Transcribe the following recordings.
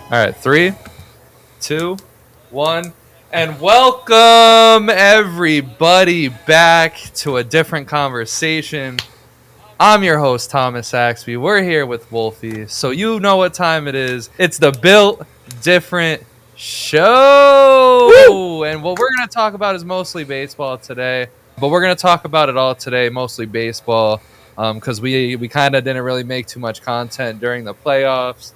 All right, 3, 2, 1, and welcome everybody back to a different conversation. I'm your host, Thomas Saxby. We're here with Wolfie, so you know what time it is. It's the Built Different Show, and what we're going to talk about is mostly baseball today, but we're going to talk about it all today, mostly baseball, because we kind of didn't really make too much content during the playoffs.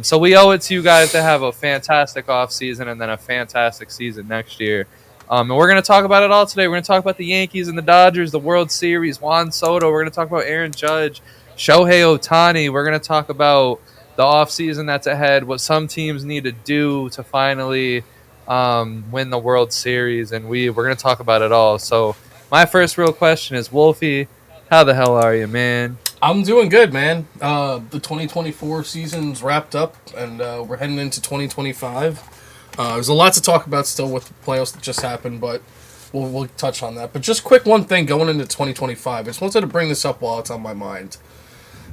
So we owe it to you guys to have a fantastic offseason and then a fantastic season next year. And we're going to talk about it all today. We're going to talk about the Yankees and the Dodgers, the World Series, Juan Soto. We're going to talk about Aaron Judge, Shohei Ohtani. We're going to talk about the offseason that's ahead, what some teams need to do to finally win the World Series. And we're going to talk about it all. So my first real question is, Wolfie, how the hell are you, man? I'm doing good, man. The 2024 season's wrapped up, and we're heading into 2025. There's a lot to talk about still with the playoffs that just happened, but we'll touch on that. But just quick one thing going into 2025. I just wanted to bring this up while it's on my mind.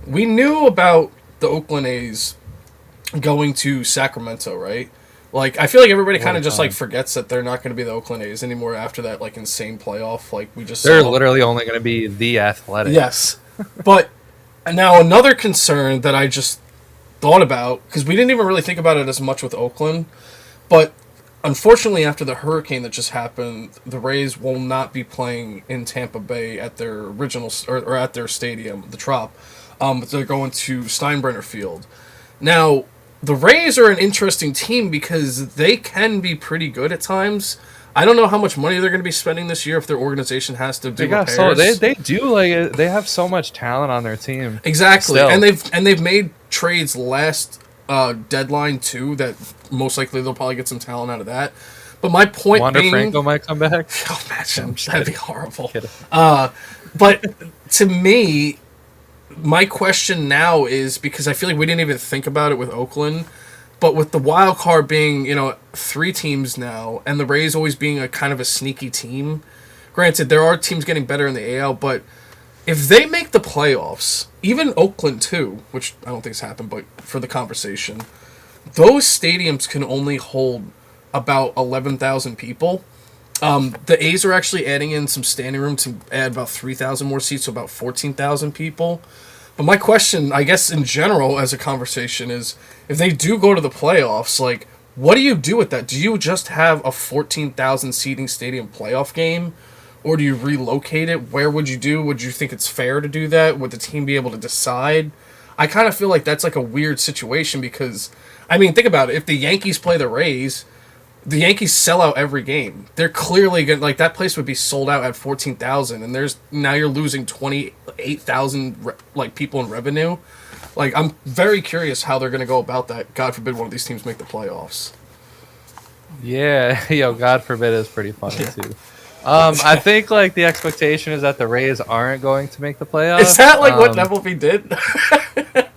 We knew about the Oakland A's going to Sacramento, right? Like, I feel like everybody kind of just forgets that they're not going to be the Oakland A's anymore after that insane playoff we just They're saw. literally only going to be the Athletics. Yes, but now another concern that I just thought about, because we didn't even really think about it as much with Oakland, but unfortunately after the hurricane that just happened, the Rays will not be playing in Tampa Bay at their original or at their stadium, the Trop. They're going to Steinbrenner Field. Now, the Rays are an interesting team because they can be pretty good at times. I don't know how much money they're going to be spending this year if their organization has to do repairs. They do they have so much talent on their team. Exactly, Still. and they've made trades last deadline too that most likely they'll probably get some talent out of that. But my point Wander being, Franco might come back. oh, imagine, that'd be horrible. Kidding. But to me, my question now is, because I feel like we didn't even think about it with Oakland, but with the wild card being, 3 teams now, and the Rays always being a kind of a sneaky team. Granted, there are teams getting better in the AL, but if they make the playoffs, even Oakland too, which I don't think has happened, but for the conversation, those stadiums can only hold about 11,000 people. The A's are actually adding in some standing room to add about 3,000 more seats, so about 14,000 people. But my question, I guess, in general, as a conversation is, if they do go to the playoffs, what do you do with that? Do you just have a 14,000 seating stadium playoff game? Or do you relocate it? Where would you do? Would you think it's fair to do that? Would the team be able to decide? I kind of feel like that's a weird situation because, think about it. If the Yankees play the Rays, the Yankees sell out every game. They're clearly going to, that place would be sold out at 14,000, and now you're losing 28,000 people in revenue. I'm very curious how they're going to go about that. God forbid one of these teams make the playoffs. Yeah, God forbid is pretty funny too. I think the expectation is that the Rays aren't going to make the playoffs. Is that what MLB did?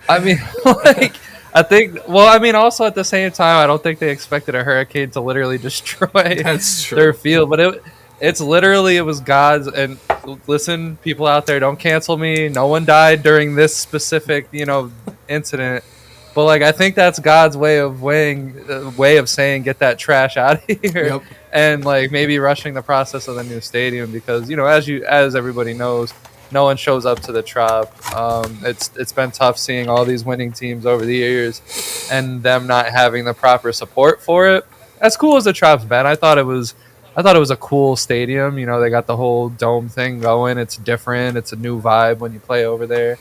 I think. Well, also at the same time, I don't think they expected a hurricane to literally destroy their field. But it was God's. And listen, people out there, don't cancel me. No one died during this specific, incident. But I think that's God's way of saying get that trash out of here, yep. And maybe rushing the process of the new stadium because as everybody knows, no one shows up to the Trop. It's been tough seeing all these winning teams over the years, and them not having the proper support for it. As cool as the Trop's been, I thought it was a cool stadium. They got the whole dome thing going. It's different. It's a new vibe when you play over there.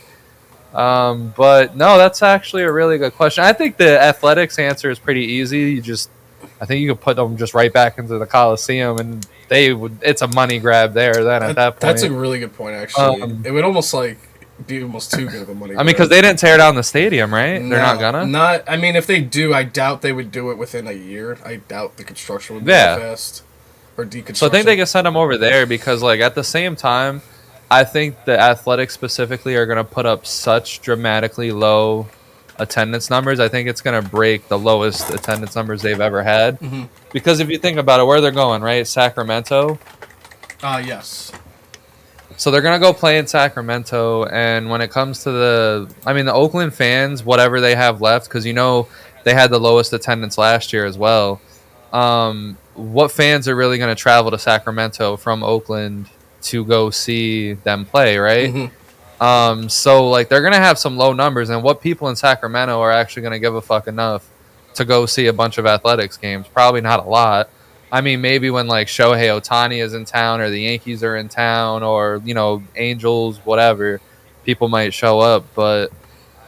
But no, that's actually a really good question. I think the Athletics answer is pretty easy. I think you could put them just right back into the Coliseum, and it's a money grab there. Then at that point, that's a really good point. Actually, it would almost be almost too good of a money grab. Because they didn't tear down the stadium, right? They're not gonna. If they do, I doubt they would do it within a year. I doubt the construction would be that fast or deconstruction. So I think they can send them over there because, at the same time, I think the Athletics specifically are going to put up such dramatically low attendance numbers. I think it's going to break the lowest attendance numbers they've ever had. Mm-hmm. Because if you think about it, where they're going, right? Sacramento. Yes. So they're gonna go play in Sacramento, and when it comes to the Oakland fans, whatever they have left, because they had the lowest attendance last year as well. What fans are really gonna travel to Sacramento from Oakland to go see them play, right? Mm-hmm. So like they're gonna have some low numbers, and what people in Sacramento are actually gonna give a fuck enough to go see a bunch of athletics games? Probably not a lot. I mean, maybe when like Shohei Ohtani is in town, or the Yankees are in town, or Angels, whatever, people might show up. But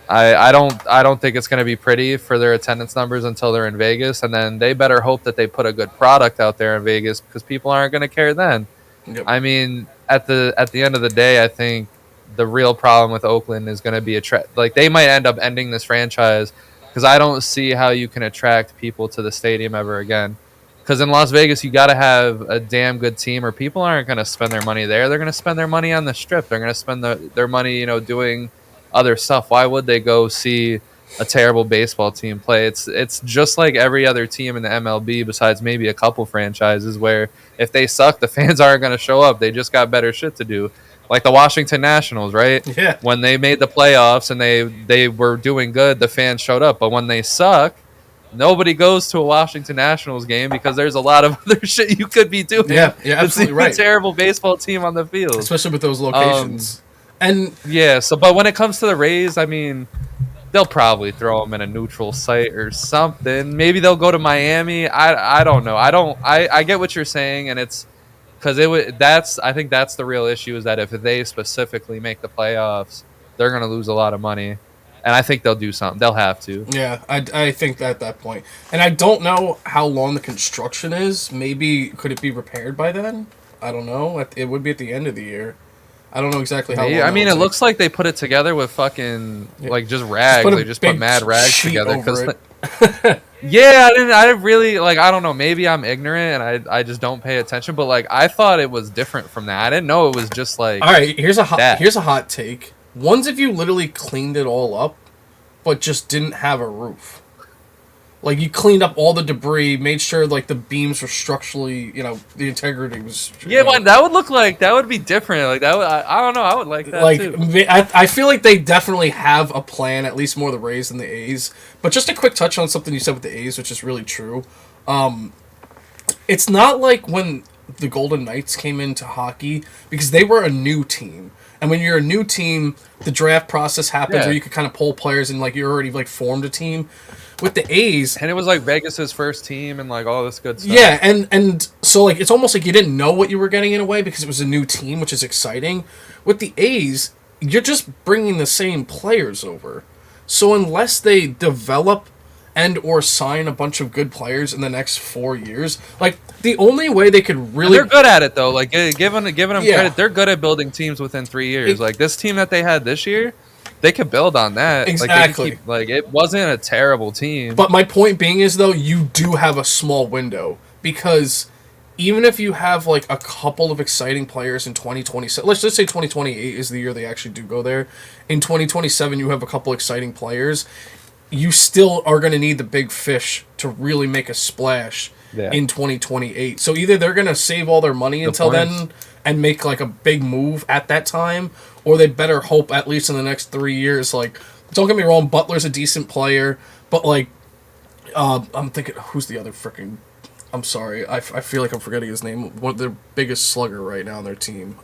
I don't think it's gonna be pretty for their attendance numbers until they're in Vegas, and then they better hope that they put a good product out there in Vegas because people aren't gonna care then. Yep. I mean, at the end of the day, I think the real problem with Oakland is going to be like they might end up ending this franchise because I don't see how you can attract people to the stadium ever again. Because in Las Vegas, you got to have a damn good team, or people aren't going to spend their money there. They're going to spend their money on the Strip. They're going to spend their money, doing other stuff. Why would they go see a terrible baseball team play? It's just like every other team in the MLB, besides maybe a couple franchises, where if they suck, the fans aren't going to show up. They just got better shit to do. Like the Washington Nationals, right? Yeah. When they made the playoffs and they were doing good, the fans showed up. But when they suck, nobody goes to a Washington Nationals game because there's a lot of other shit you could be doing. Yeah, absolutely right. A terrible baseball team on the field, especially with those locations. And yeah, but when it comes to the Rays, I mean, they'll probably throw them in a neutral site or something. Maybe they'll go to Miami. I don't know. I get what you're saying, and it's because I think that's the real issue, is that if they specifically make the playoffs, they're going to lose a lot of money, and I think they'll do something. They'll have to. Yeah, I think at that point, and I don't know how long the construction is. Maybe could it be repaired by then? I don't know. It would be at the end of the year. I don't know exactly how long. I mean, it looks like they put it together with fucking like just rags. They just put mad rags together because. Yeah, I really like. I don't know. Maybe I'm ignorant and I just don't pay attention. But like, I thought it was different from that. I didn't know it was just like. All right, here's a hot take. One's if you literally cleaned it all up, but just didn't have a roof. Like you cleaned up all the debris, made sure like the beams were structurally, the integrity was. Yeah, but that would be different. Like that, I don't know. I would like that too. I feel like they definitely have a plan, at least more the Rays than the A's. But just a quick touch on something you said with the A's, which is really true. It's not like when the Golden Knights came into hockey, because they were a new team. And when you're a new team, the draft process happens where you could kind of pull players and like you already like formed a team. With the A's, and it was like Vegas's first team and like all this good stuff. Yeah, and so like it's almost like you didn't know what you were getting in a way because it was a new team, which is exciting. With the A's, you're just bringing the same players over. So unless they develop and or sign a bunch of good players in the next 4 years, like the only way they could really, they're good at it though. Like giving them credit, they're good at building teams within 3 years. Like this team that they had this year. They could build on that. Exactly. Like it wasn't a terrible team. But my point being is, though, you do have a small window. Because even if you have, like, a couple of exciting players in 2027... Let's just say 2028 is the year they actually do go there. In 2027, you have a couple exciting players. You still are going to need the big fish to really make a splash in 2028. So either they're going to save all their money until then and make, like, a big move at that time... Or they better hope, at least in the next 3 years, like, don't get me wrong, Butler's a decent player, but, like, I'm thinking, who's the other freaking, I'm sorry, I feel like I'm forgetting his name, one of their biggest slugger right now on their team.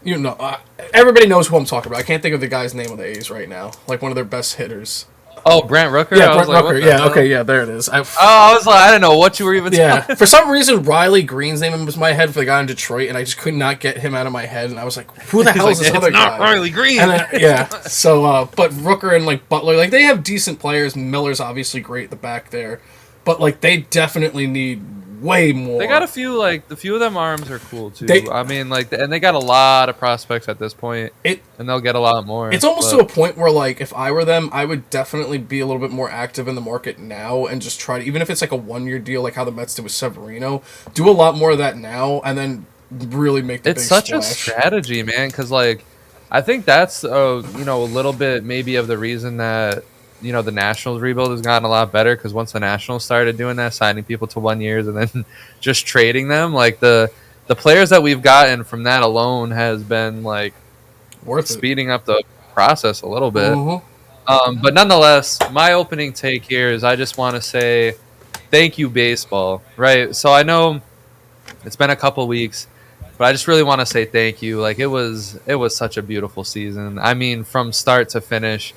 Everybody knows who I'm talking about. I can't think of the guy's name on the A's right now, like, one of their best hitters. Oh, Brent Rooker? Yeah, Brent Rooker. Yeah, okay, yeah, there it is. I was like, I didn't know what you were even talking about. For some reason, Riley Green's name was in my head for the guy in Detroit, and I just could not get him out of my head, and I was like, who the hell is this other guy? It's not Riley Green! And so, but Rooker and, like, Butler, like, they have decent players. Miller's obviously great at the back there, but, like, they definitely need way more. They got a few, like, the few of them arms are cool, too. And they got a lot of prospects at this point, and they'll get a lot more. It's almost to a point where, like, if I were them, I would definitely be a little bit more active in the market now and just try to, even if it's, like, a one-year deal, like how the Mets did with Severino, do a lot more of that now, and then really make the big splash. It's such a strategy, man, because, like, I think that's, a little bit maybe of the reason that the Nationals rebuild has gotten a lot better, because once the Nationals started doing that, signing people to 1 year and then just trading them, like the the players that we've gotten from that alone has been like Worth it. speeding up the process a little bit. Mm-hmm. But nonetheless, my opening take here is I just want to say thank you, baseball. Right. So I know it's been a couple weeks, but I just really want to say thank you. Like it was such a beautiful season. I mean, from start to finish,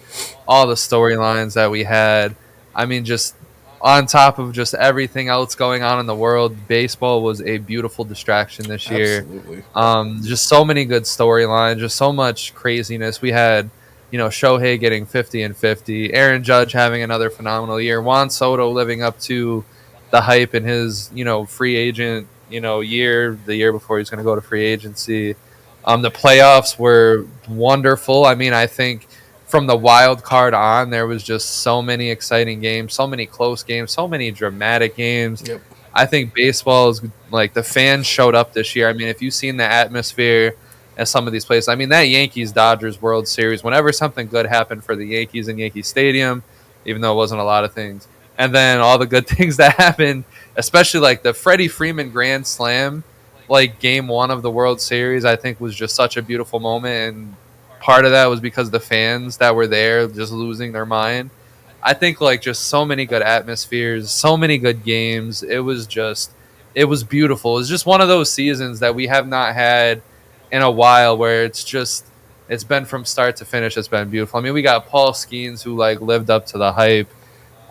all the storylines that we had. I mean, just on top of just everything else going on in the world, baseball was a beautiful distraction this year. Absolutely. Just so many good storylines, just so much craziness. We had, Shohei getting 50 and 50, Aaron Judge having another phenomenal year, Juan Soto living up to the hype in his, free agent, year, the year before he's going to go to free agency. The playoffs were wonderful. I mean, I think from the wild card on, there was just so many exciting games, so many close games, so many dramatic games. Yep. I think baseball is like the fans showed up this year. I mean, if you've seen the atmosphere at some of these places, I mean, that Yankees Dodgers World Series, whenever something good happened for the Yankees in Yankee Stadium, even though it wasn't a lot of things, and then all the good things that happened, especially like the Freddie Freeman Grand Slam, like game one of the World Series, I think was just such a beautiful moment. And part of that was because the fans that were there just losing their mind. I think like just so many good atmospheres, so many good games. It was beautiful. It was just one of those seasons that we have not had in a while where it's been from start to finish. It's been beautiful. I mean, we got Paul Skeens who like lived up to the hype.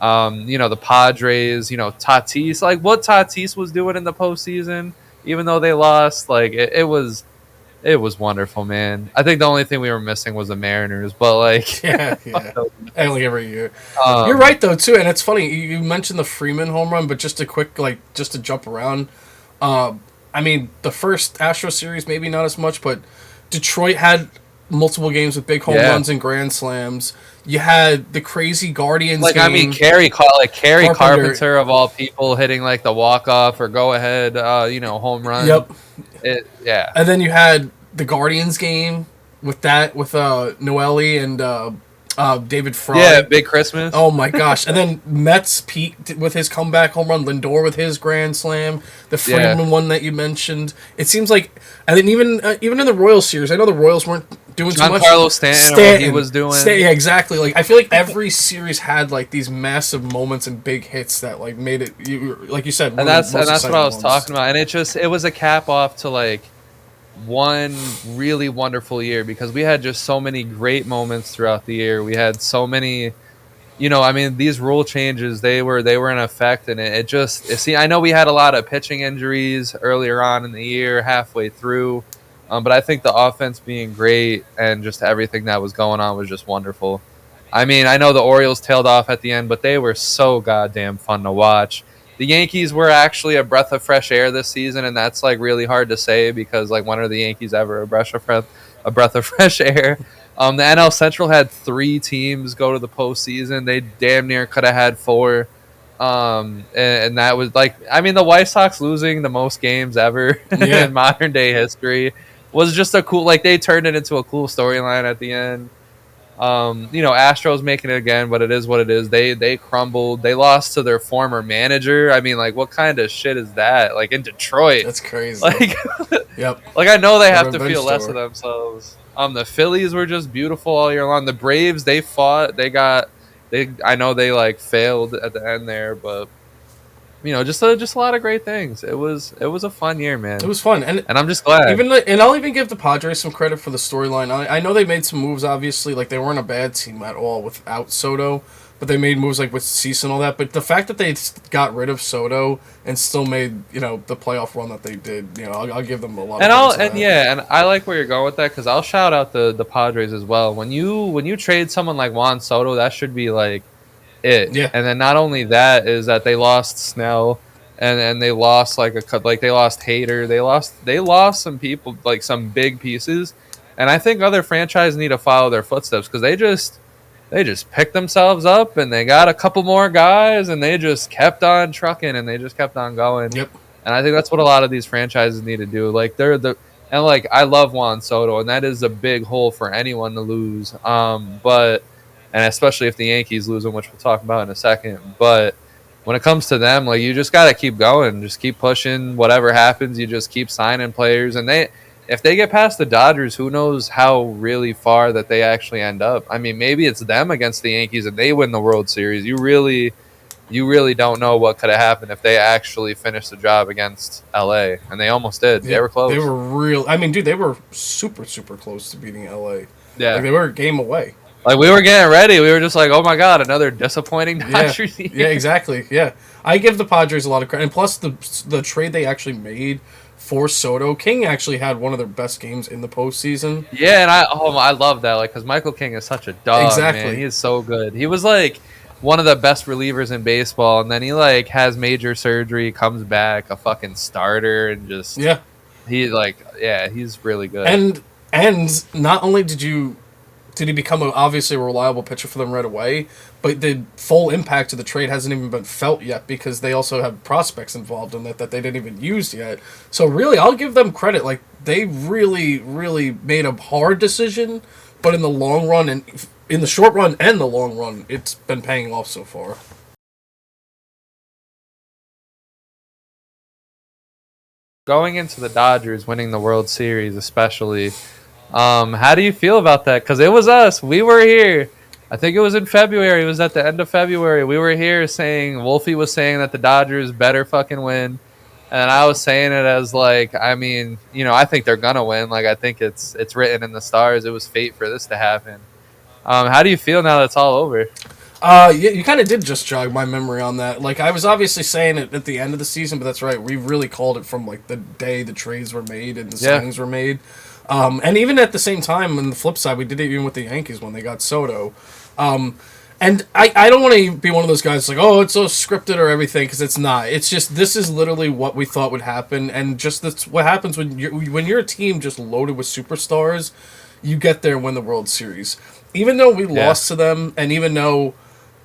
The Padres, Tatis, like what Tatis was doing in the postseason, even though they lost, like it was wonderful, man. I think the only thing we were missing was the Mariners, but like, Yeah, yeah. And like every year. You're um, right though too, and it's funny you mentioned the Freeman home run, but just a quick just to jump around. I mean, the first Astro series maybe not as much, but Detroit had multiple games with big home yeah, runs and grand slams. You had the crazy Guardians like I mean, game. Carrie Carpenter. Carpenter of all people hitting like the walk off or go ahead, home run. Yep. Yeah, And then you had the Guardians game with Noelle and David Fry. yeah, Big Christmas. Oh my gosh! And then Mets peaked with his comeback home run. Lindor with his grand slam. The Freeman Yeah. one that you mentioned. It seems like, and then even in the Royals series, I know the Royals weren't doing too much. Giancarlo Stanton, what he was doing. Yeah, exactly. Like I feel like every series had like these massive moments and big hits that like made it. Like you said, And that's what I was talking about. And it was a cap off to like one really wonderful year because we had just so many great moments throughout the year. We had so many, I mean, these rule changes, they were in effect, and see, I know we had a lot of pitching injuries earlier on in the year, halfway through, but I think the offense being great and just everything that was going on was just wonderful. I mean, I know the Orioles tailed off at the end, but they were so goddamn fun to watch. The Yankees were actually a breath of fresh air this season, and that's like really hard to say because like when are the Yankees ever a breath of fresh air? The NL Central had 3 teams go to the postseason. They damn near could have had 4. And that was like, I mean, the White Sox losing the most games ever Yeah. in modern day history was just a cool, like they turned it into a cool storyline at the end. Astros making it again, but it is what it is. They crumbled. They lost to their former manager. I mean, like, what kind of shit is that? Like in Detroit, That's crazy. like, Yep. like I know they have to Revenge feel less tour. of themselves. The Phillies were just beautiful all year long. The Braves, they fought. I know they like failed at the end there, but just a lot of great things. It was a fun year, man, It was fun, and and I'm just glad. and I'll even give the Padres some credit for the storyline. I know they made some moves. Obviously, like they weren't a bad team at all without Soto, but they made moves like with Cease and all that. But the fact that they got rid of Soto and still made the playoff run that they did, I'll give them a lot. And of I'll credit for and that. yeah, and I like where you're going with that because I'll shout out the Padres as well. When you trade someone like Juan Soto, that should be like it. Yeah. And then not only that is that they lost Snell, and they lost they lost Hader, they lost some people, like some big pieces, and I think other franchises need to follow their footsteps because they just picked themselves up and they got a couple more guys and they just kept on trucking and they just kept on going. Yep. And I think that's what a lot of these franchises need to do. Like and like I love Juan Soto, and that is a big hole for anyone to lose. But and especially if the Yankees lose them, which we'll talk about in a second. But when it comes to them, like you just got to keep going, just keep pushing. Whatever happens, you just keep signing players, and if they get past the Dodgers, who knows how really far that they actually end up. I mean, maybe it's them against the Yankees and they win the World Series. You really don't know what could have happened if they actually finished the job against LA, and they almost did. Yeah, they were close. They were real. I mean, dude, they were super, super close to beating LA. Yeah, like they were a game away. Like we were getting ready. We were just like, oh my god, another disappointing Dodgers. Yeah, exactly. Yeah, I give the Padres a lot of credit, and plus the trade they actually made for Soto. King actually had one of their best games in the postseason. Yeah, and I love that, like, because Michael King is such a dog. Exactly, man. He is so good. He was like one of the best relievers in baseball, and then he like has major surgery, comes back a fucking starter, and just he's really good. And not only did he become obviously a reliable pitcher for them right away, but the full impact of the trade hasn't even been felt yet because they also have prospects involved in that they didn't even use yet. So really, I'll give them credit. Like, they really, really made a hard decision, but in the long run, and in the short run and the long run, it's been paying off so far. Going into the Dodgers winning the World Series, especially, how do you feel about that? Because it was us. We were here. I think it was in February. It was at the end of February. We were here saying, Wolfie was saying that the Dodgers better fucking win. And I was saying it as like, I mean, I think they're going to win. Like, I think it's written in the stars. It was fate for this to happen. How do you feel now that it's all over? Yeah, you kind of did just jog my memory on that. Like, I was obviously saying it at the end of the season, but that's right. We really called it from, like, the day the trades were made and the signings were made. And even at the same time, on the flip side, we did it even with the Yankees when they got Soto. And I don't want to be one of those guys like, oh, it's so scripted or everything, because it's not. It's just, this is literally what we thought would happen, and just that's what happens when you're a team just loaded with superstars. You get there and win the World Series. Even though we lost to them, and even though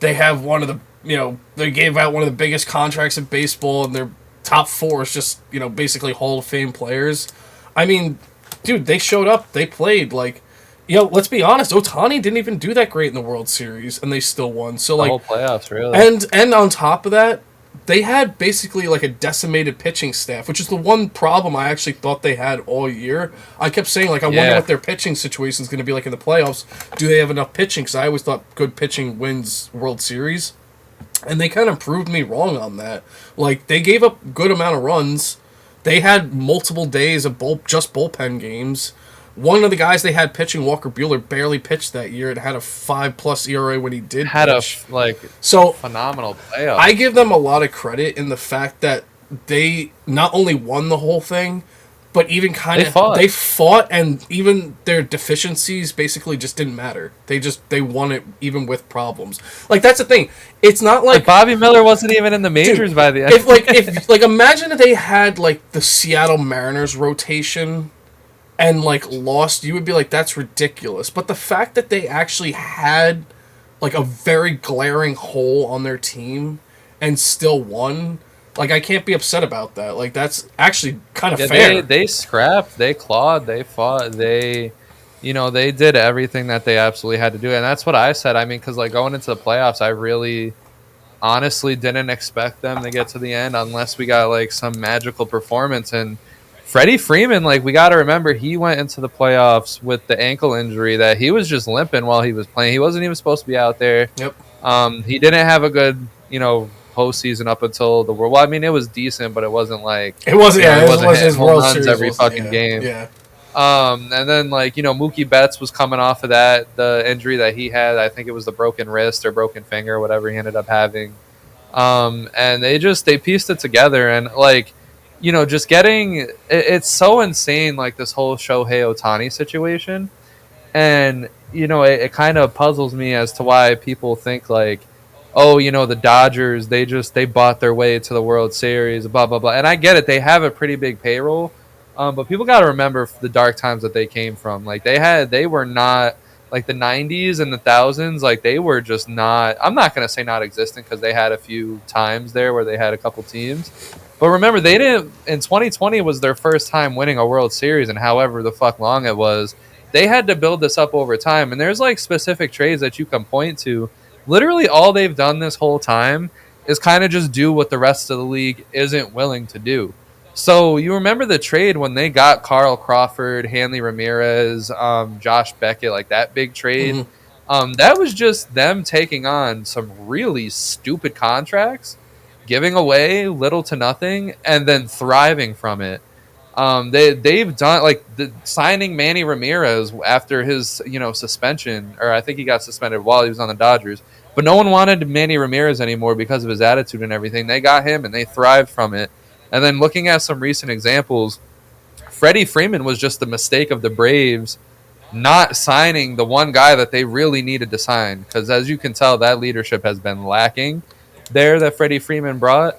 they have one of the, they gave out one of the biggest contracts in baseball, and their top four is just, basically Hall of Fame players. I mean, dude, they showed up. They played. Like, let's be honest. Ohtani didn't even do that great in the World Series, and they still won. So, like, the whole playoffs, really. And on top of that, they had basically like a decimated pitching staff, which is the one problem I actually thought they had all year. I kept saying, like, I wonder what their pitching situation is going to be like in the playoffs. Do they have enough pitching? Because I always thought good pitching wins World Series. And they kind of proved me wrong on that. Like, they gave up a good amount of runs. They had multiple days of just bullpen games. One of the guys they had pitching, Walker Buehler, barely pitched that year and had a 5+ ERA when he did pitch. Phenomenal playoff. I give them a lot of credit in the fact that they not only won the whole thing, but even they fought, and even their deficiencies basically just didn't matter. They won it even with problems. Like, that's the thing. It's not like Bobby Miller wasn't even in the majors by the end. If imagine if they had like the Seattle Mariners rotation and like lost, you would be like, that's ridiculous. But the fact that they actually had like a very glaring hole on their team and still won, like, I can't be upset about that. Like, that's actually kind of fair. They scrapped, they clawed, they fought, they did everything that they absolutely had to do. And that's what I said. I mean, because like going into the playoffs, I really honestly didn't expect them to get to the end unless we got like some magical performance. And Freddie Freeman, like, we got to remember, he went into the playoffs with the ankle injury that he was just limping while he was playing. He wasn't even supposed to be out there. Yep. He didn't have a good, postseason up until the World. Well, I mean, it was decent, but it wasn't like it wasn't. It wasn't his home World runs Series every fucking game. Yeah. And then Mookie Betts was coming off of the injury that he had. I think it was the broken wrist or broken finger, or whatever he ended up having. And they pieced it together, and just getting it's so insane, like this whole Shohei Ohtani situation, and it kind of puzzles me as to why people think like, oh, the Dodgers, they bought their way to the World Series, blah, blah, blah. And I get it. They have a pretty big payroll. But people got to remember the dark times that they came from. Like, they were not, like, the 90s and the thousands, like, they were just not, I'm not going to say not existent, because they had a few times there where they had a couple teams. But remember, they didn't, in 2020 was their first time winning a World Series, and however the fuck long it was, they had to build this up over time. And there's, like, specific trades that you can point to. Literally all they've done this whole time is kind of just do what the rest of the league isn't willing to do. So you remember the trade when they got Carl Crawford, Hanley Ramirez, Josh Beckett, like that big trade. Mm-hmm. That was just them taking on some really stupid contracts, giving away little to nothing, and then thriving from it. They've done like signing Manny Ramirez after his suspension, or I think he got suspended while he was on the Dodgers. But no one wanted Manny Ramirez anymore because of his attitude and everything. They got him and they thrived from it. And then looking at some recent examples, Freddie Freeman was just the mistake of the Braves not signing the one guy that they really needed to sign. Because as you can tell, that leadership has been lacking there that Freddie Freeman brought.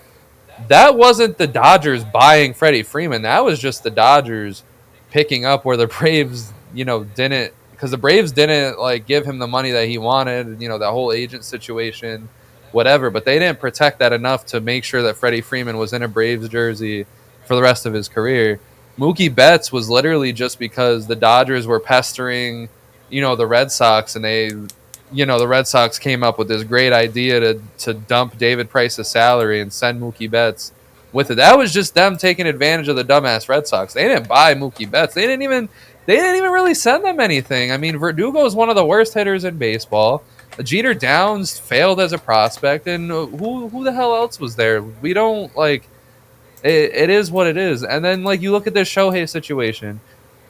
That wasn't the Dodgers buying Freddie Freeman. That was just the Dodgers picking up where the Braves, didn't, because the Braves didn't like give him the money that he wanted, that whole agent situation, whatever. But they didn't protect that enough to make sure that Freddie Freeman was in a Braves jersey for the rest of his career. Mookie Betts was literally just because the Dodgers were pestering, the Red Sox, and the Red Sox came up with this great idea to dump David Price's salary and send Mookie Betts with it. That was just them taking advantage of the dumbass Red Sox. They didn't buy Mookie Betts. They didn't even really send them anything. I mean, Verdugo is one of the worst hitters in baseball. Jeter Downs failed as a prospect, and who the hell else was there? We don't like. It is what it is. And then like you look at this Shohei situation.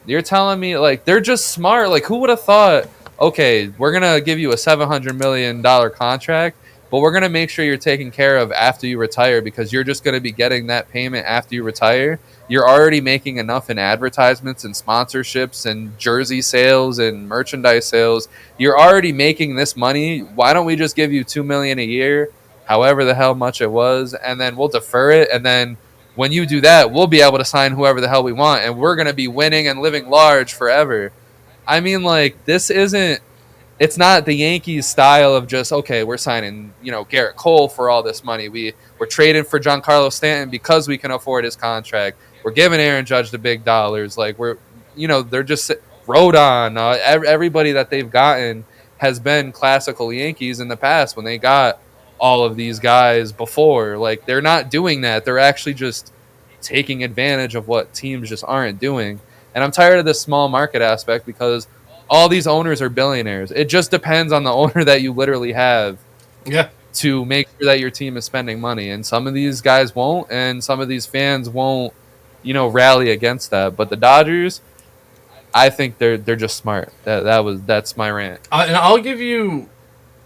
You're telling me like they're just smart. Like who would have thought? Okay, we're gonna give you a $700 million contract, but we're gonna make sure you're taken care of after you retire because you're just gonna be getting that payment after you retire. You're already making enough in advertisements and sponsorships and jersey sales and merchandise sales. You're already making this money. Why don't we just give you $2 million a year, however the hell much it was, and then we'll defer it, and then when you do that, we'll be able to sign whoever the hell we want, and we're going to be winning and living large forever. I mean, like, it's not the Yankees style of just, okay, we're signing, Garrett Cole for all this money. We're trading for Giancarlo Stanton because we can afford his contract. We're giving Aaron Judge the big dollars. Like, they're just Rodon. Everybody that they've gotten has been classical Yankees in the past when they got all of these guys before. Like they're not doing that. They're actually just taking advantage of what teams just aren't doing. And I'm tired of this small market aspect because all these owners are billionaires. It just depends on the owner that you literally have to make sure that your team is spending money. And some of these guys won't, and some of these fans won't, rally against that. But the Dodgers, I think they're just smart. That's my rant. And I'll give you.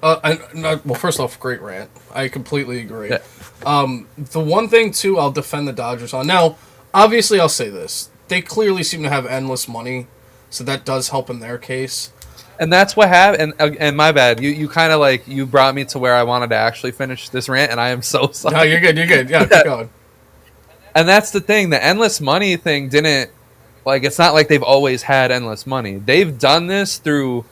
Well, first off, great rant. I completely agree. Yeah. The one thing, too, I'll defend the Dodgers on. Now, obviously, I'll say this. They clearly seem to have endless money, so that does help in their case. And that's what happened. And my bad. You kind of like, you brought me to where I wanted to actually finish this rant, and I am so sorry. No, you're good. You're good. Yeah, keep going. And that's the thing. The endless money thing didn't, like, it's not like they've always had endless money. They've done this through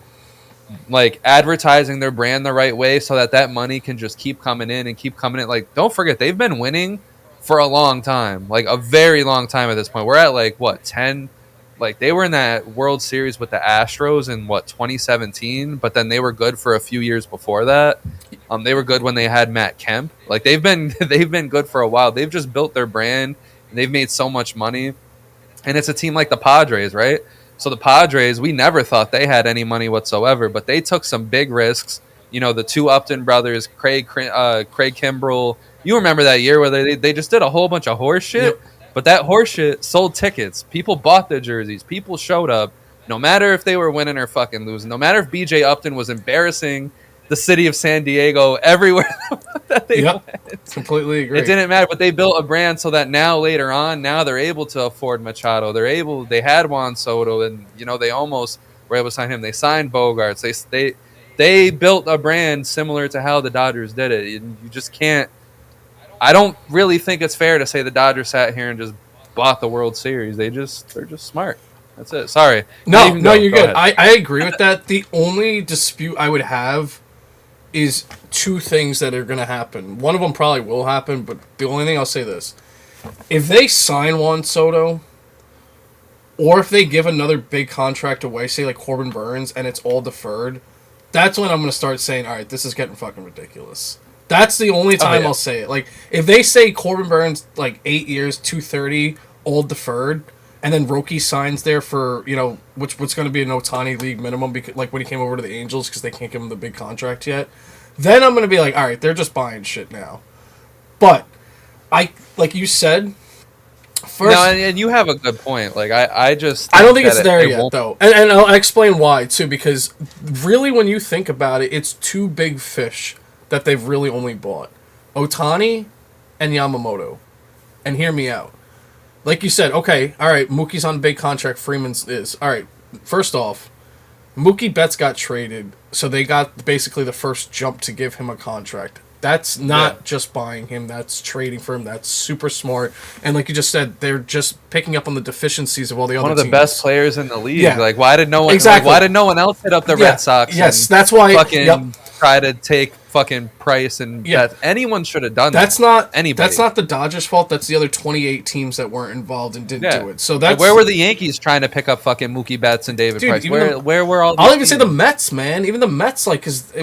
like advertising their brand the right way so that money can just keep coming in and keep coming in. Like, don't forget, they've been winning for a long time, like a very long time at this point. We're at like what, 10, like they were in that World Series with the Astros in what, 2017, but then they were good for a few years before that. They were good when they had Matt Kemp. Like they've been good for a while. They've just built their brand and they've made so much money. And it's a team like the Padres, right? So the Padres, we never thought they had any money whatsoever, but they took some big risks. The two Upton brothers, Craig Kimbrell. You remember that year where they just did a whole bunch of horse shit, Yep. but that horse shit sold tickets. People bought the jerseys. People showed up, no matter if they were winning or fucking losing. No matter if BJ Upton was embarrassing the city of San Diego everywhere that they went. Completely agree. It didn't matter, but they built a brand so that now later on, now they're able to afford Machado. They had Juan Soto, and they almost were able to sign him. They signed Bogarts. They built a brand similar to how the Dodgers did it. You just can't. I don't really think it's fair to say the Dodgers sat here and just bought the World Series. They're just smart. That's it. Sorry. No, you're Go good. ahead. I agree with that. The only dispute I would have is two things that are going to happen. One of them probably will happen, but the only thing I'll say this. If they sign Juan Soto, or if they give another big contract away, say like Corbin Burns, and it's all deferred, that's when I'm going to start saying, all right, this is getting fucking ridiculous. That's the only time yeah. I'll say it. Like, if they say Corbin Burns, like, 8 years, 230, all deferred, and then Roki signs there for, what's going to be an Otani league minimum, because, like, when he came over to the Angels, because they can't give him the big contract yet, then I'm going to be like, all right, they're just buying shit now. But, like you said, first... No, and you have a good point. Like, I just... I don't think it's there yet, though. And I'll explain why, too, because really, when you think about it, it's two big fish that they've really only bought. Otani and Yamamoto. And hear me out. Like you said, okay, all right, Mookie's on a big contract, Freeman's is. All right, first off, Mookie Betts got traded, so they got basically the first jump to give him a contract. That's not just buying him, that's trading for him, that's super smart. And like you just said, they're just picking up on the deficiencies of all the other teams. One of the best players in the league. Yeah. Like, why did no one else hit up the Red Sox? Yes, that's why... Fucking try to take fucking Price and that. Anyone should have done that. That's not anybody. That's not the Dodgers' fault. That's the other 28 teams that weren't involved and didn't do it. So that's... Like, where were the Yankees trying to pick up fucking Mookie Betts and David Price? Where were all? I'll even say the Mets, man. Even the Mets, like, because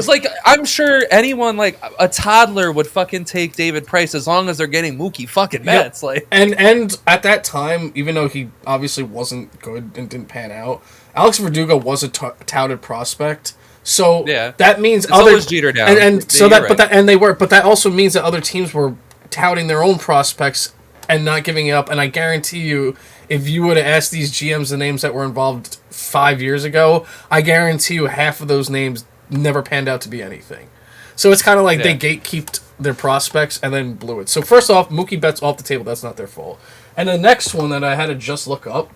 like, I'm sure anyone, like a toddler, would fucking take David Price as long as they're getting Mookie fucking Betts. Like, and at that time, even though he obviously wasn't good and didn't pan out, Alex Verdugo was a touted prospect. So that means other Jeter down, and so that, but that, and they were, but that also means that other teams were touting their own prospects and not giving it up. And I guarantee you, if you would have asked these GMs the names that were involved 5 years ago, I guarantee you half of those names never panned out to be anything. So it's kind of like they gatekeeped their prospects and then blew it. So first off, Mookie Betts off the table. That's not their fault. And the next one that I had to just look up.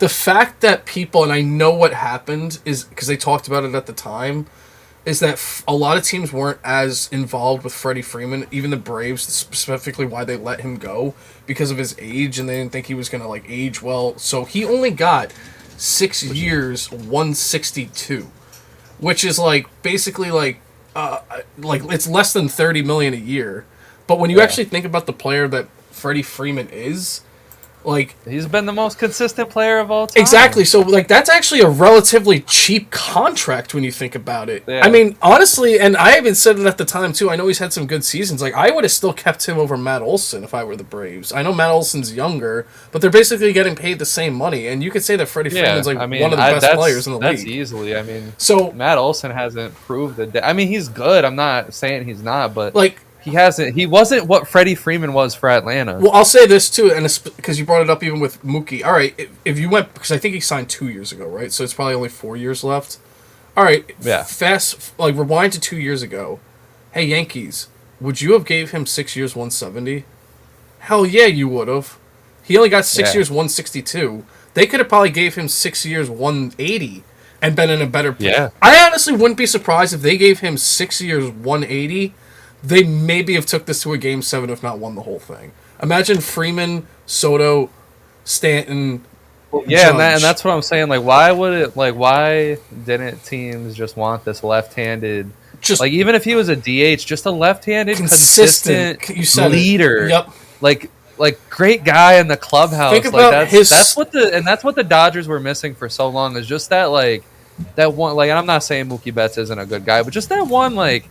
The fact that people, and I know what happened, is because they talked about it at the time, is that a lot of teams weren't as involved with Freddie Freeman, even the Braves, specifically why they let him go, because of his age, and they didn't think he was going to, like, age well. So he only got 6 years, 162, which is, like, basically, like it's less than $30 million a year. But when you actually think about the player that Freddie Freeman is... Like, he's been the most consistent player of all time. Exactly. So, like, that's actually a relatively cheap contract when you think about it. Yeah. I mean, honestly, and I even said it at the time, too. I know he's had some good seasons. Like, I would have still kept him over Matt Olson if I were the Braves. I know Matt Olson's younger, but they're basically getting paid the same money. And you could say that Freddie Freeman's, like, one of the best players in the league. That's easily. I mean, so Matt Olson hasn't proved that. I mean, he's good. I'm not saying he's not, but... like... He wasn't what Freddie Freeman was for Atlanta. Well, I'll say this, too, and because you brought it up even with Mookie. All right, if you went... Because I think he signed 2 years ago, right? So it's probably only 4 years left. All right, rewind to 2 years ago. Hey, Yankees, would you have gave him 6 years, 170? Hell yeah, you would have. He only got 6 years, 162. They could have probably gave him 6 years, 180, and been in a better place. Yeah. I honestly wouldn't be surprised if they gave him 6 years, 180. They maybe have took this to a Game 7, if not won the whole thing. Imagine Freeman, Soto, Stanton. Yeah, and that's what I'm saying. Like, why didn't teams just want this left-handed? Just like, even if he was a DH, just a left-handed consistent leader. Yep. Like great guy in the clubhouse. Think about that's what the Dodgers were missing for so long, is just that one. Like, and I'm not saying Mookie Betts isn't a good guy, but just that one, like,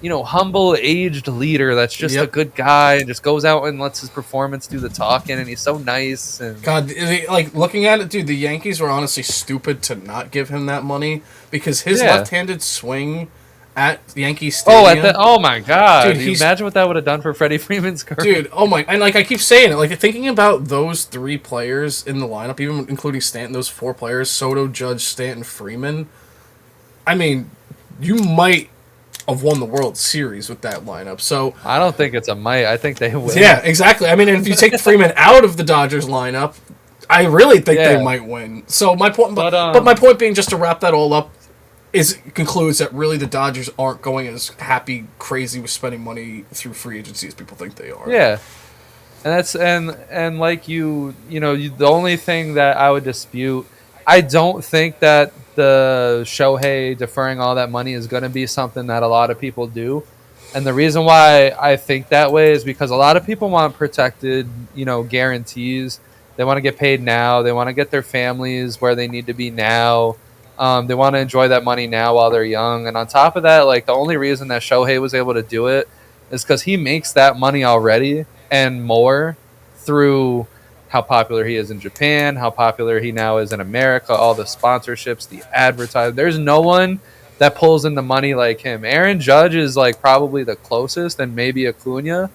humble, aged leader that's just a good guy and just goes out and lets his performance do the talking, and he's so nice. And God, like, looking at it, dude, the Yankees were honestly stupid to not give him that money, because his left-handed swing at Yankee Stadium... Oh my God. Dude, imagine what that would have done for Freddie Freeman's career. Dude, oh my... And, like, I keep saying it, like, thinking about those 3 players in the lineup, even including Stanton, those 4 players, Soto, Judge, Stanton, Freeman, I mean, you might have won the World Series with that lineup. So I don't think it's a might. I think they will. Yeah, exactly. I mean, if you take Freeman out of the Dodgers lineup, I really think they might win. So my point, but my point being, just to wrap that all up, concludes that really the Dodgers aren't going as happy, crazy with spending money through free agency as people think they are. Yeah, and that's and like the only thing that I would dispute, I don't think that the Shohei deferring all that money is going to be something that a lot of people do. And the reason why I think that way is because a lot of people want protected, guarantees. They want to get paid now. They want to get their families where they need to be now. They want to enjoy that money now while they're young. And on top of that, like the only reason that Shohei was able to do it is because he makes that money already and more through how popular he is in Japan, how popular he now is in America, all the sponsorships, the advertising. There's no one that pulls in the money like him. Aaron Judge is like probably the closest, and maybe Acuna,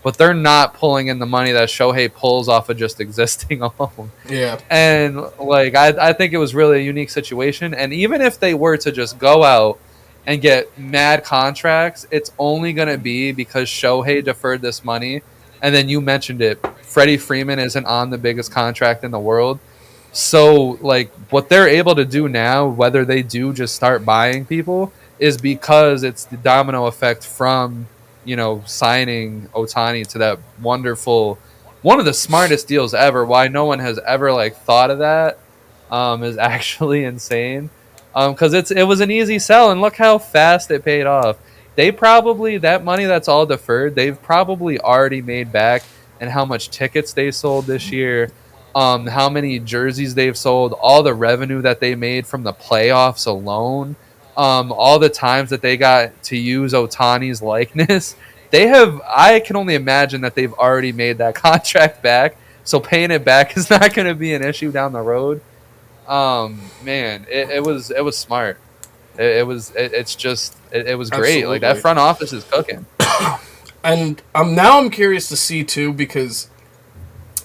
but they're not pulling in the money that Shohei pulls off of just existing alone. Yeah. And like I think it was really a unique situation. And even if they were to just go out and get mad contracts, it's only going to be because Shohei deferred this money. And then you mentioned it, Freddie Freeman isn't on the biggest contract in the world. So like what they're able to do now, whether they do just start buying people, is because it's the domino effect from, signing Otani to that wonderful, one of the smartest deals ever. Why no one has ever like thought of that is actually insane. Because it was an easy sell, and look how fast it paid off. They probably, that money that's all deferred, they've probably already made back, and how much tickets they sold this year, how many jerseys they've sold, all the revenue that they made from the playoffs alone, all the times that they got to use Otani's likeness. They have, I can only imagine that they've already made that contract back. So paying it back is not going to be an issue down the road. Man, it was smart. It was great. Absolutely. Like that front office is cooking. And I'm curious to see too, because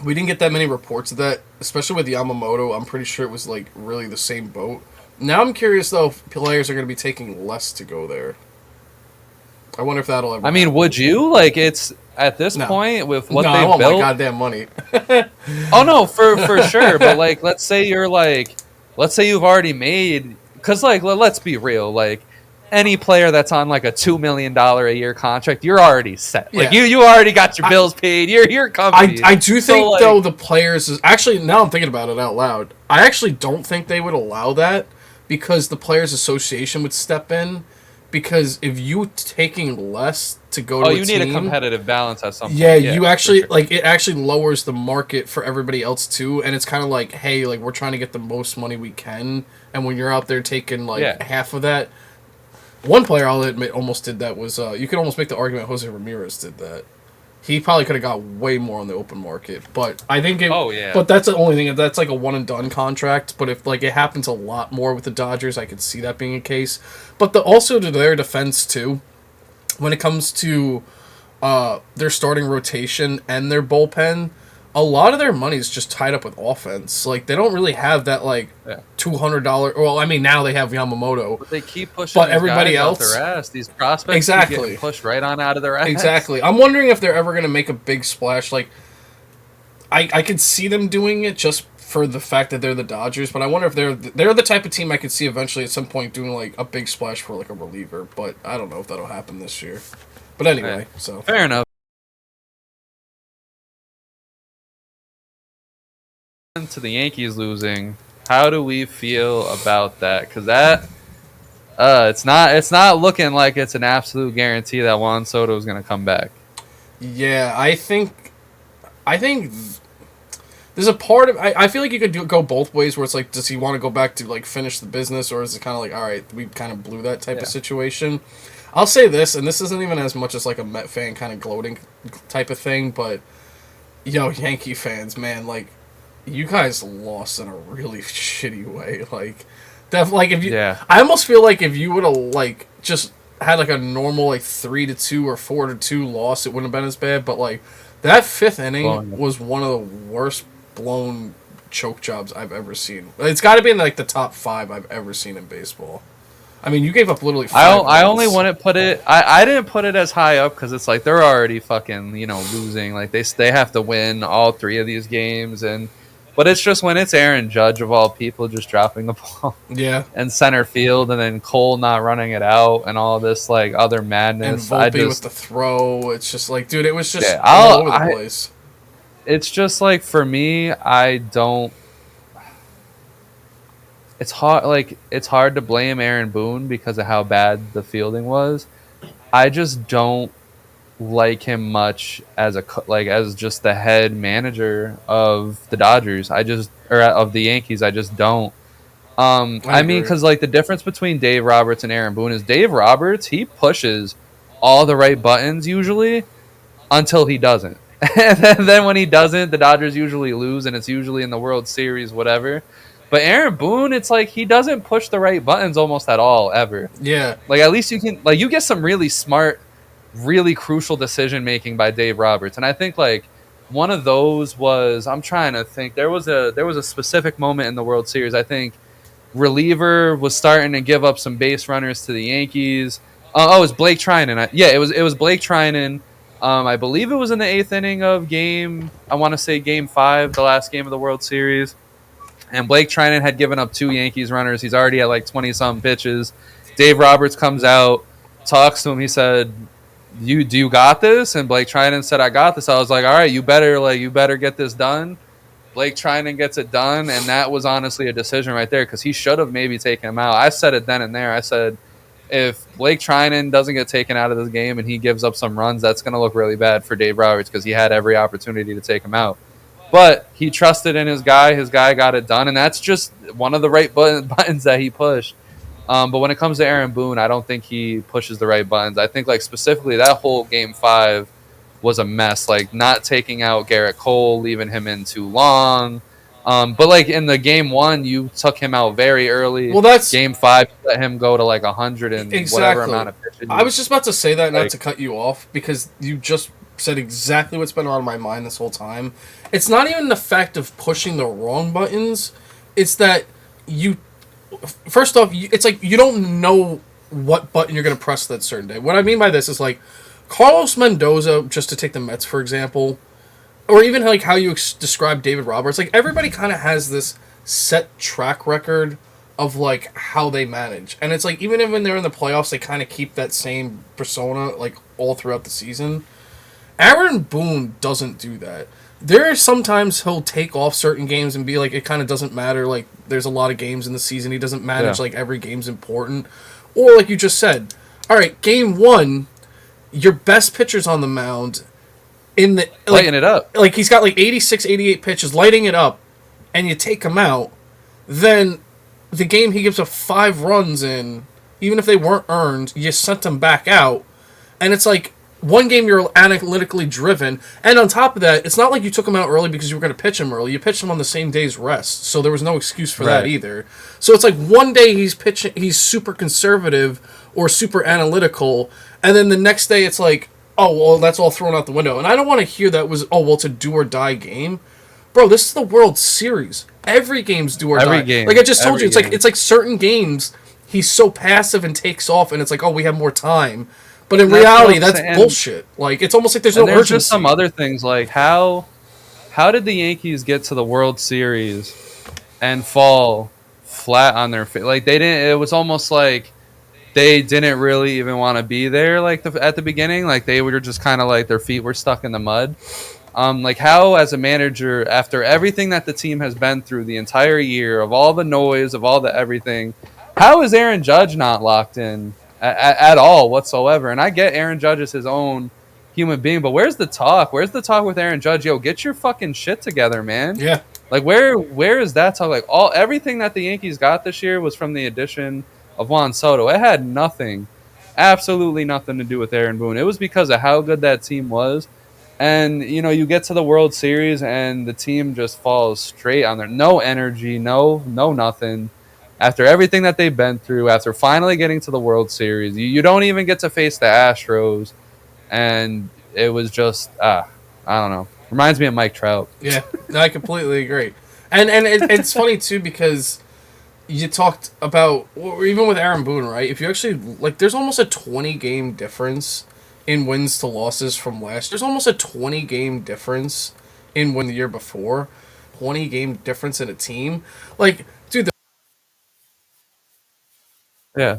we didn't get that many reports of that, especially with Yamamoto. I'm pretty sure it was like really the same boat. Now I'm curious though if players are going to be taking less to go there. I wonder if that'll ever. I mean, would you like? It's at this point with what I they've want built. my goddamn money. Oh no, for sure. But like, let's say you've already made, because like let's be real, like any player that's on like a $2 million a year contract, you're already set. Like you already got your bills paid. You're comfy. I do think though the players is actually, now I'm thinking about it out loud. I actually don't think they would allow that, because the Players Association would step in. Because if you taking less to go to a team... you need a competitive balance at some point. Yeah, you actually... Sure. Like, it actually lowers the market for everybody else, too. And it's kind of like, hey, like, we're trying to get the most money we can. And when you're out there taking, like, half of that... One player, I'll admit, almost did that was... you could almost make the argument Jose Ramirez did that. He probably could have got way more on the open market, but I think it... Oh, yeah. But that's the only thing. That's like a one-and-done contract, but if like it happens a lot more with the Dodgers, I could see that being a case. But also to their defense, too, when it comes to their starting rotation and their bullpen, a lot of their money is just tied up with offense. Like, they don't really have that, like, $200... Well, I mean, now they have Yamamoto. But they keep pushing everybody else out their ass. These prospects keep getting pushed right on out of their ass. Exactly. I'm wondering if they're ever going to make a big splash. Like, I could see them doing it just for the fact that they're the Dodgers, but I wonder if they're the type of team I could see eventually at some point doing, like, a big splash for, like, a reliever. But I don't know if that'll happen this year. But anyway, so... Fair enough. To the Yankees losing, how do we feel about that? Because that it's not looking like it's an absolute guarantee that Juan Soto is going to come back. Yeah, I think there's a part of... I feel like you could go both ways, where it's like, does he want to go back to like finish the business, or is it kind of like, all right, we kind of blew that type of situation? I'll say this, and this isn't even as much as like a Met fan kind of gloating type of thing, but Yankee fans, man, like, you guys lost in a really shitty way. Like, if you, I almost feel like if you would have like just had like a normal like 3-2 or 4-2 loss, it wouldn't have been as bad. But like that fifth inning was one of the worst blown choke jobs I've ever seen. It's got to be in like the top 5 I've ever seen in baseball. I mean, you gave up literally 5 I only want to put it... I didn't put it as high up because it's like they're already fucking, losing. Like, they have to win all 3 of these games. But it's just when it's Aaron Judge, of all people, just dropping the ball. Yeah. And center field, and then Cole not running it out, and all this, like, other madness. And Volpe with the throw. It's just like, dude, it was just all over the place. It's just like, for me, I don't... It's hard to blame Aaron Boone because of how bad the fielding was. I just don't like him much as as just the head manager of the Dodgers. Of the Yankees. I just don't. I I mean, agree. because like the difference between Dave Roberts and Aaron Boone is Dave Roberts, he pushes all the right buttons usually until he doesn't. And then when he doesn't, the Dodgers usually lose, and it's usually in the World Series, whatever. But Aaron Boone, it's like he doesn't push the right buttons almost at all, ever. Yeah. Like at least you can like you get some really smart, really crucial decision making by Dave Roberts, and I think like one of those was I'm trying to think there was a specific moment in the World Series. I think reliever was starting to give up some base runners to the Yankees. Oh, it was Blake Trinan. Yeah, it was Blake Trinan. I believe it was in the eighth inning of I want to say game 5, the last game of the World Series. And Blake Trinan had given up 2 Yankees runners. He's already at like 20-some pitches. Dave Roberts comes out, talks to him. He said, "You got this?" And Blake Trinan said, "I got this." I was like, "All right, you better get this done." Blake Trinan gets it done, and that was honestly a decision right there because he should have maybe taken him out. I said it then and there. I said, if Blake Trinan doesn't get taken out of this game and he gives up some runs, that's going to look really bad for Dave Roberts because he had every opportunity to take him out. But he trusted in his guy. His guy got it done, and that's just one of the right buttons that he pushed. But when it comes to Aaron Boone, I don't think he pushes the right buttons. I think like specifically that whole game 5 was a mess. Like not taking out Garrett Cole, leaving him in too long. But like in the game 1, you took him out very early. Well, that's game 5. You let him go to like 100 and whatever exactly. amount of pitches. I was just about to say that, not Like, to cut you off, because you just said exactly what's been on my mind this whole time. It's not even the fact of pushing the wrong buttons. It's that you, first off, it's like you don't know what button you're going to press that certain day. What I mean by this is like Carlos Mendoza, just to take the Mets for example, or even like how you describe David Roberts. Like everybody kind of has this set track record of like how they manage, and it's like even when they're in the playoffs, they kind of keep that same persona like all throughout the season. Aaron Boone doesn't do that. There are sometimes he'll take off certain games and be like, it kind of doesn't matter. Like, there's a lot of games in the season. He doesn't manage, like, every game's important. Or, like you just said, all right, game 1, your best pitcher's on the mound. In the like, lighting it up. Like, he's got, like, 86, 88 pitches, lighting it up, and you take him out. Then the game he gives up 5 runs in, even if they weren't earned, you sent him back out. And it's like, one game you're analytically driven, and on top of that, it's not like you took him out early because you were going to pitch him early. You pitched him on the same day's rest, so there was no excuse for that either. So it's like one day he's pitching, he's super conservative or super analytical, and then the next day it's like, oh well, that's all thrown out the window. And I don't want to hear that was it's a do or die game, bro. This is the World Series. Every game's do or die. Game. Like I just told you, game. it's like certain games he's so passive and takes off, and it's like, oh, we have more time. But in reality, that's bullshit. Like, it's almost like there's no urgency. There's just some other things, like how did the Yankees get to the World Series and fall flat on their feet? Like, they didn't. It was almost like they didn't really even want to be there, like, at the beginning. Like, they were just kind of like their feet were stuck in the mud. Like, how, as a manager, after everything that the team has been through the entire year, of all the noise, of all the everything, how is Aaron Judge not locked in at all whatsoever? And I get Aaron Judge is his own human being, but where's the talk? Where's the talk with Aaron Judge? Yo, get your fucking shit together, man. Yeah. Like, where is that talk? Like, everything that the Yankees got this year was from the addition of Juan Soto. It had nothing, absolutely nothing to do with Aaron Boone. It was because of how good that team was. And, you know, you get to the World Series and the team just falls straight on there. No energy, no nothing. After everything that they've been through, after finally getting to the World Series, you don't even get to face the Astros. And it was just, I don't know. Reminds me of Mike Trout. Yeah, I completely agree. And it's funny, too, because you talked about, or even with Aaron Boone, right? If you actually, like, there's almost a 20-game difference in wins to losses from last. There's almost a 20-game difference in win the year before. 20-game difference in a team. Like, dude, Yeah.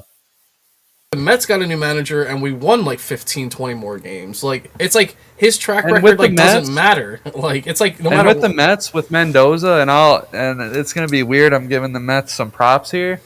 the Mets got a new manager and we won like 15, 20 more games. Like, it's like his track record like doesn't matter. Like, it's like no matter with the Mets, with Mendoza and it's gonna be weird. I'm giving the Mets some props here.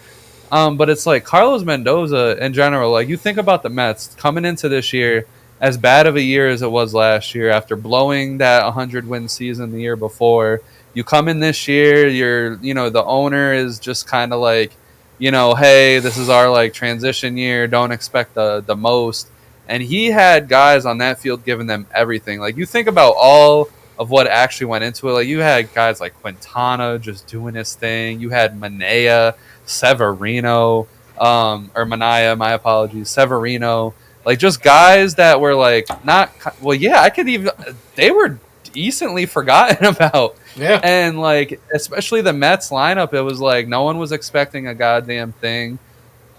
But it's like Carlos Mendoza in general. Like, you think about the Mets coming into this year, as bad of a year as it was last year, after blowing that 100-win season the year before, You come in this year, the owner is just kind of like, hey, this is our like transition year. Don't expect the most. And he had guys on that field giving them everything. Like, you think about all of what actually went into it. Like, you had guys like Quintana just doing his thing. You had Manea, Severino, or Manaya, my apologies, Severino. Like, just guys that were like not well. Yeah, I could even. They were decently forgotten about. Yeah. And like, especially the Mets lineup, it was like no one was expecting a goddamn thing.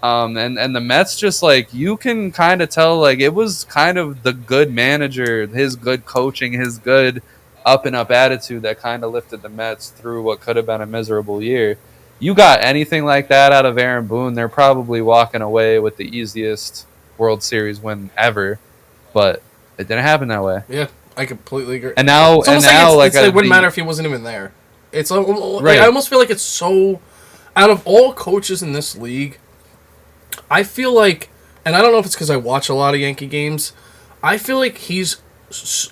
And the Mets, just like, you can kind of tell, like, it was kind of the good manager, his good coaching, his good up and up attitude that kind of lifted the Mets through what could have been a miserable year. You got anything like that out of Aaron Boone, they're probably walking away with the easiest World Series win ever. But it didn't happen that way. Yeah, I completely agree. And now, it's almost like it wouldn't matter if he wasn't even there. It's like, right. I almost feel like it's so. Out of all coaches in this league, I feel like, and I don't know if it's because I watch a lot of Yankee games, I feel like he's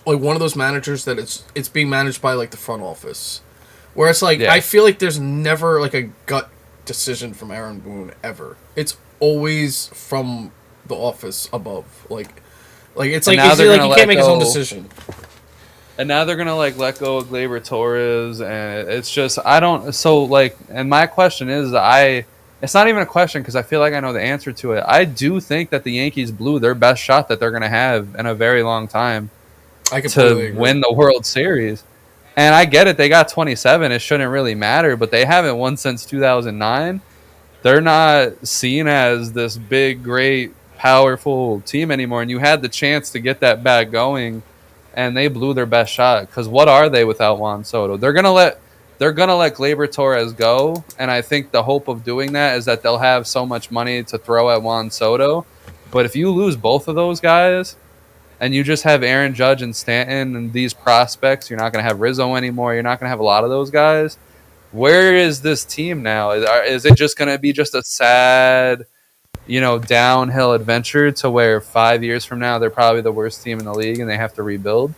like one of those managers that it's being managed by like the front office, where it's like, I feel like there's never like a gut decision from Aaron Boone ever. It's always from the office above. Like it's like, he can't make his own decision. And now they're gonna like let go of Gleyber Torres, and it's just, I don't. So like, and my question is, it's not even a question because I feel like I know the answer to it. I do think that the Yankees blew their best shot that they're gonna have in a very long time to win the World Series. And I get it, they got 27. It shouldn't really matter, but they haven't won since 2009. They're not seen as this big, great, powerful team anymore. And you had the chance to get that back going, and they blew their best shot. Because what are they without Juan Soto? They're gonna let Gleyber Torres go, and I think the hope of doing that is that they'll have so much money to throw at Juan Soto. But if you lose both of those guys, and you just have Aaron Judge and Stanton and these prospects, you're not going to have Rizzo anymore. You're not going to have a lot of those guys. Where is this team now? Is it just going to be just a sad, downhill adventure to where 5 years from now they're probably the worst team in the league and they have to rebuild?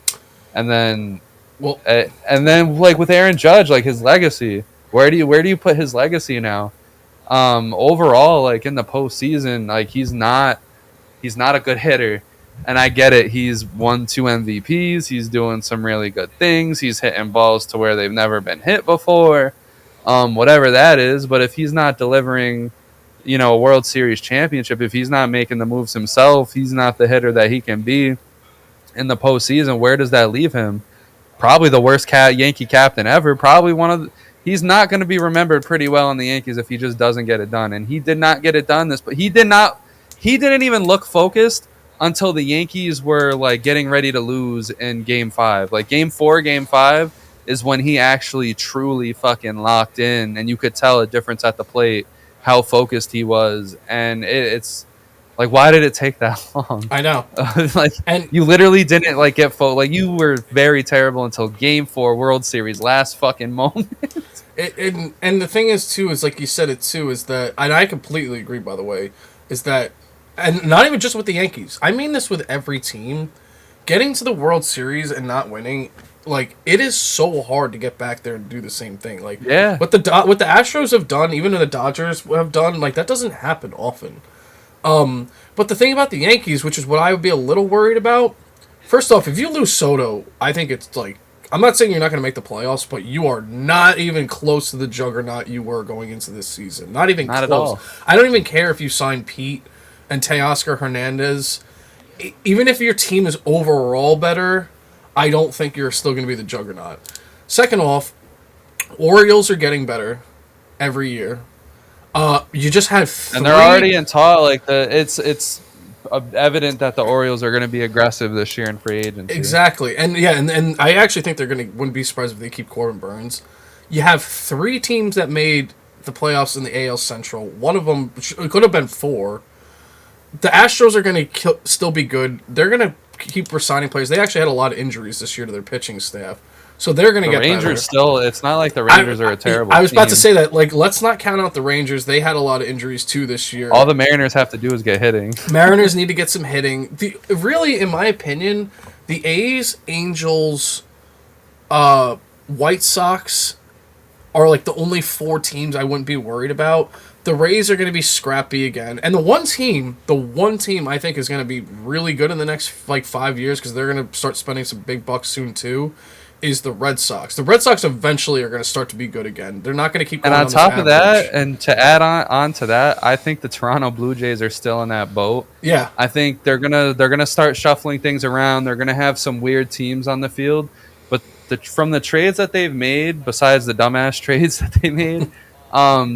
And then, like with Aaron Judge, like his legacy, where do you put his legacy now? Overall, like in the postseason, like he's not a good hitter. And I get it. He's won 2 MVPs. He's doing some really good things. He's hitting balls to where they've never been hit before, whatever that is. But if he's not delivering, a World Series championship, if he's not making the moves himself, he's not the hitter that he can be in the postseason, where does that leave him? Probably the worst Yankee captain ever. Probably he's not going to be remembered pretty well in the Yankees if he just doesn't get it done. And he did not get it done but he didn't even look focused until the Yankees were like getting ready to lose in Game 5. Like Game 4, Game 5 is when he actually truly fucking locked in, and you could tell a difference at the plate, how focused he was. And it's like, why did it take that long? I know. And you literally didn't like get like you were very terrible until Game 4 World Series, last fucking moment. And the thing is too, is like you said it too, is that, and I completely agree, by the way, is that, and not even just with the Yankees, I mean this with every team, getting to the World Series and not winning, like, it is so hard to get back there and do the same thing. Like, yeah, what the Astros have done, even the Dodgers have done, like, that doesn't happen often. But the thing about the Yankees, which is what I would be a little worried about, first off, if you lose Soto, I think it's like, I'm not saying you're not going to make the playoffs, but you are not even close to the juggernaut you were going into this season. Not even close. At all. I don't even care if you sign Pete and Teoscar Hernandez. Even if your team is overall better, I don't think you're still going to be the juggernaut. Second off, Orioles are getting better every year. You just had 3... And they're already in talk. Like, it's evident that the Orioles are going to be aggressive this year in free agency. Exactly. And yeah, and I actually think wouldn't be surprised if they keep Corbin Burns. You have 3 teams that made the playoffs in the AL Central. One of them, it could have been 4. The Astros are going to still be good. They're going to keep resigning players. They actually had a lot of injuries this year to their pitching staff. So they're going to get Rangers better. Still, it's not like the Rangers are a terrible I was about team. to say that. Like, let's not count out the Rangers. They had a lot of injuries too this year. All the Mariners have to do is get hitting. Mariners need to get some hitting. Really, in my opinion, the A's, Angels, White Sox are like the only four teams I wouldn't be worried about. The Rays are going to be scrappy again, and the one team I think is going to be really good in the next like 5 years because they're going to start spending some big bucks soon too. Is the Red Sox? The Red Sox eventually are going to start to be good again. They're not going to keep going And on on this top of average. that, and to add on to that, I think the Toronto Blue Jays are still in that boat. Yeah, I think they're gonna start shuffling things around. They're gonna have some weird teams on the field, but from the trades that they've made, besides the dumbass trades that they made,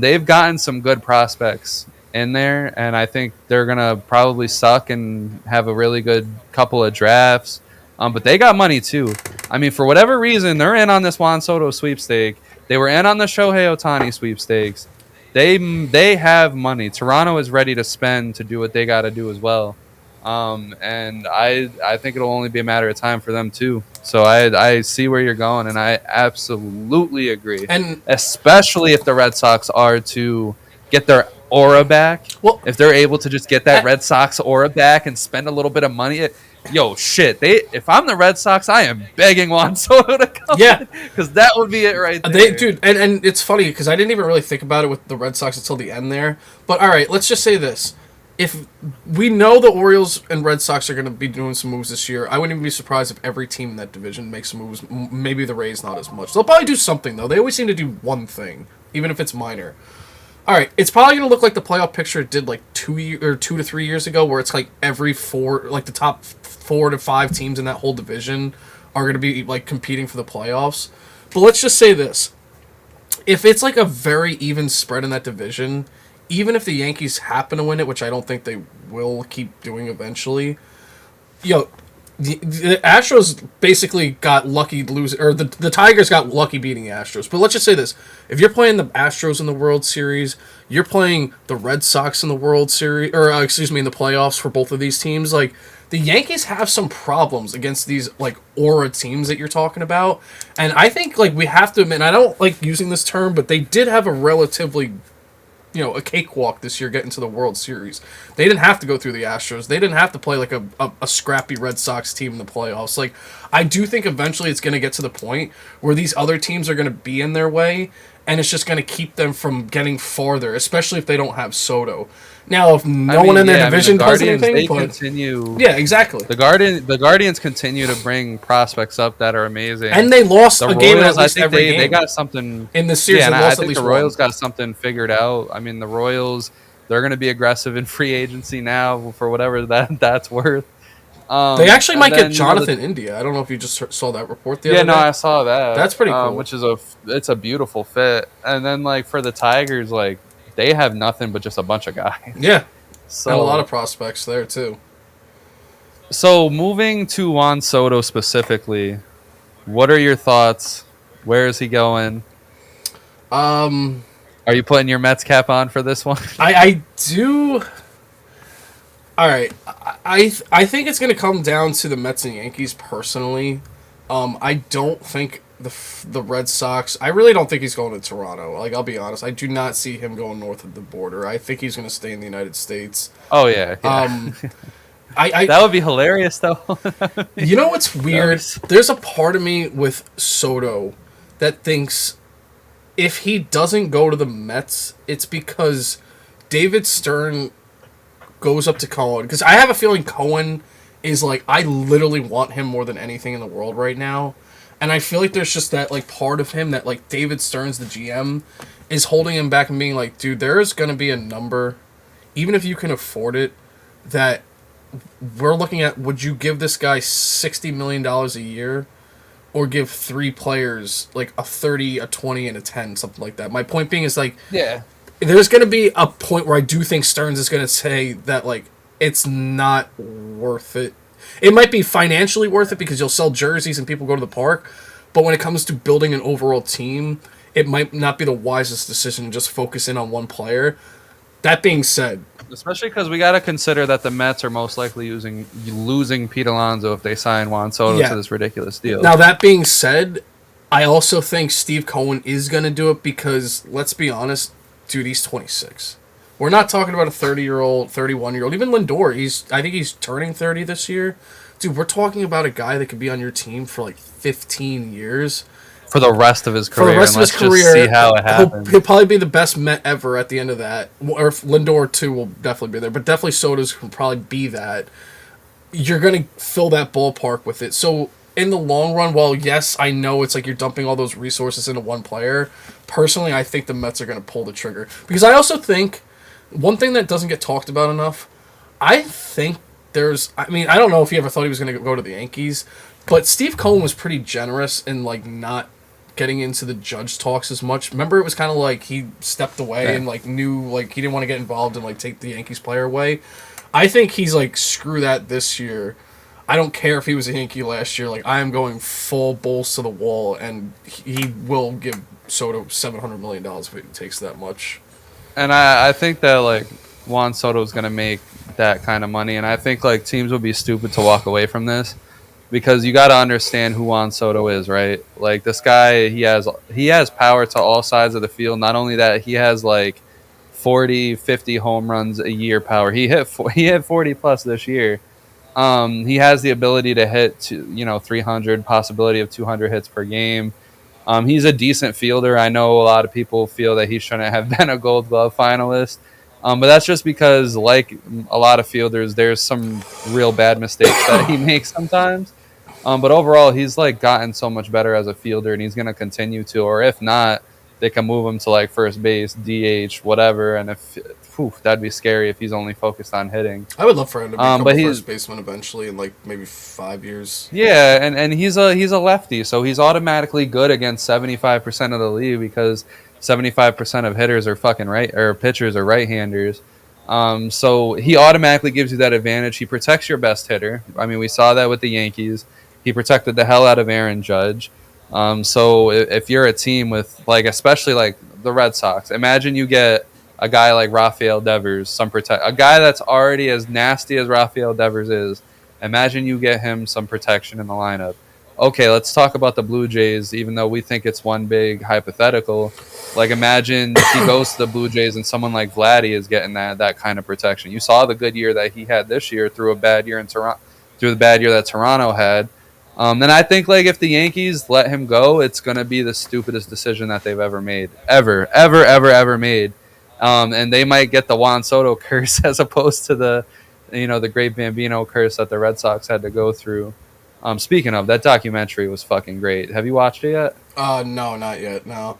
they've gotten some good prospects in there, and I think they're gonna probably suck and have a really good couple of drafts. But they got money too. I mean, for whatever reason, they're in on this Juan Soto sweepstake. They were in on the Shohei Ohtani sweepstakes. They have money. Toronto is ready to spend to do what they got to do as well. And I think it'll only be a matter of time for them too. So I see where you're going, and I absolutely agree. and Especially if the Red Sox are to get their aura back. well, If they're able to just get that I- Red Sox aura back and spend a little bit of money, yo, shit. If I'm the Red Sox, I am begging Juan Soto to come. Yeah. Because that would be it right there. dude, and it's funny because I didn't even really think about it with the Red Sox until the end there. But all right, let's just say this: if we know the Orioles and Red Sox are going to be doing some moves this year, I wouldn't even be surprised if every team in that division makes moves. Maybe the Rays not as much. They'll probably do something though. They always seem to do one thing, even if it's minor. All right, it's probably going to look like the playoff picture it did like 2 to 3 years ago, where it's like every four, like the top 4 to 5 teams in that whole division are going to be like competing for the playoffs. But let's just say this: if it's like a very even spread in that division, even if the Yankees happen to win it, which I don't think they will keep doing eventually, yo, the Astros basically got lucky losing, or the Tigers got lucky beating the Astros. But let's just say this: if you're playing the Astros in the World Series, you're playing the Red Sox in the World Series, or excuse me, in the playoffs for both of these teams. Like the Yankees have some problems against these like aura teams that you're talking about, and I think like we have to admit, and I don't like using this term, but they did have a relatively a cakewalk this year getting to the World Series. They didn't have to go through the Astros. They didn't have to play like a scrappy Red Sox team in the playoffs. Like, I do think eventually it's going to get to the point where these other teams are going to be in their way, and it's just going to keep them from getting farther, especially if they don't have Soto. Now, if no one in their division does anything, they but continue. yeah, exactly. The Guardians continue to bring prospects up that are amazing. And they lost the a game in Royals, at least I think every game. they got something in the series. Yeah, and they I lost at think least the Royals one. got something figured out. I mean, the Royals, they're going to be aggressive in free agency now for whatever that's worth. They actually might get then, Jonathan India. I don't know if you just saw that report the Yeah, other no, day. I saw that. That's pretty cool. Which is it's a beautiful fit. And then like for the Tigers, like they have nothing but just a bunch of guys. Yeah, So and a lot of prospects there too. So moving to Juan Soto specifically, what are your thoughts? Where is he going? Are you putting your Mets cap on for this one? I do. All right, I think it's going to come down to the Mets and Yankees personally. I don't think the Red Sox. I really don't think he's going to Toronto. Like, I'll be honest, I do not see him going north of the border. I think he's going to stay in the United States. Oh yeah. That would be hilarious though. You know what's weird? There's a part of me with Soto that thinks if he doesn't go to the Mets, it's because David Stern goes up to Cohen. Because I have a feeling Cohen is like, I literally want him more than anything in the world right now. And I feel like there's just that like part of him that like David Stern's the GM is holding him back and being like, dude, there's going to be a number, even if you can afford it, that we're looking at. Would you give this guy $60 million a year, or give 3 players like a 30, a 20, and a 10, something like that? My point being is like, Yeah. there's going to be a point where I do think Stearns is going to say that like it's not worth it. It might be financially worth it because you'll sell jerseys and people go to the park, but when it comes to building an overall team, it might not be the wisest decision to just focus in on one player. That being said, Especially because we got to consider that the Mets are most likely losing Pete Alonso if they sign Juan Soto to this ridiculous deal. Now, that being said, I also think Steve Cohen is going to do it because, let's be honest, dude, he's 26. We're not talking about a 30-year-old, 31-year-old. Even Lindor, I think he's turning 30 this year. Dude, we're talking about a guy that could be on your team for like 15 years. for the rest of his For the career, rest and of his let's just see career, how it he'll happens. probably be the best Met ever at the end of that. Or if Lindor too will definitely be there, but definitely Soto's will probably be that. You're gonna fill that ballpark with it. So in the long run, while yes, I know it's like you're dumping all those resources into one player. Personally, I think the Mets are gonna pull the trigger because I also think one thing that doesn't get talked about enough. I think there's. I mean, I don't know if he ever thought he was gonna go to the Yankees, but Steve Cohen was pretty generous in like not getting into the Judge talks as much. Remember, it was kind of like he stepped away and like knew like he didn't want to get involved and like take the Yankees player away. I think he's like, screw that this year. I don't care if he was a Yankee last year. Like, I am going full bulls to the wall, and he will give Soto $700 million if it takes that much. And I think that like Juan Soto is going to make that kind of money, and I think like teams would be stupid to walk away from this because you got to understand who Juan Soto is, right? Like this guy, he has power to all sides of the field. Not only that, he has like 40, 50 home runs a year power. He hit 40 plus this year. He has the ability to hit to 300, possibility of 200 hits per game. He's a decent fielder. I know a lot of people feel that he shouldn't have been a Gold Glove finalist, but that's just because, like a lot of fielders, there's some real bad mistakes that he makes sometimes. But overall, he's like gotten so much better as a fielder, and he's going to continue to. Or if not, they can move him to like first base, DH, whatever. And that'd be scary if he's only focused on hitting. I would love for him to become But a he's first baseman eventually in like maybe 5 years. Yeah, and he's a lefty, so he's automatically good against 75% of the league because 75% of hitters are fucking right, or pitchers are right-handers. So he automatically gives you that advantage. He protects your best hitter. I mean, we saw that with the Yankees. He protected the hell out of Aaron Judge. So if you're a team with like, especially like the Red Sox, imagine you get a guy like Rafael Devers, a guy that's already as nasty as Rafael Devers is. Imagine you get him some protection in the lineup. Okay, let's talk about the Blue Jays, even though we think it's one big hypothetical. Like, imagine he goes to the Blue Jays and someone like Vladdy is getting that kind of protection. You saw the good year that he had this year through a bad year in Toronto, through the bad year that Toronto had. Then I think like if the Yankees let him go, it's going to be the stupidest decision that they've ever made, ever made. And they might get the Juan Soto curse as opposed to the great Bambino curse that the Red Sox had to go through. Speaking of, that documentary was fucking great. Have you watched it yet? No, not yet. No.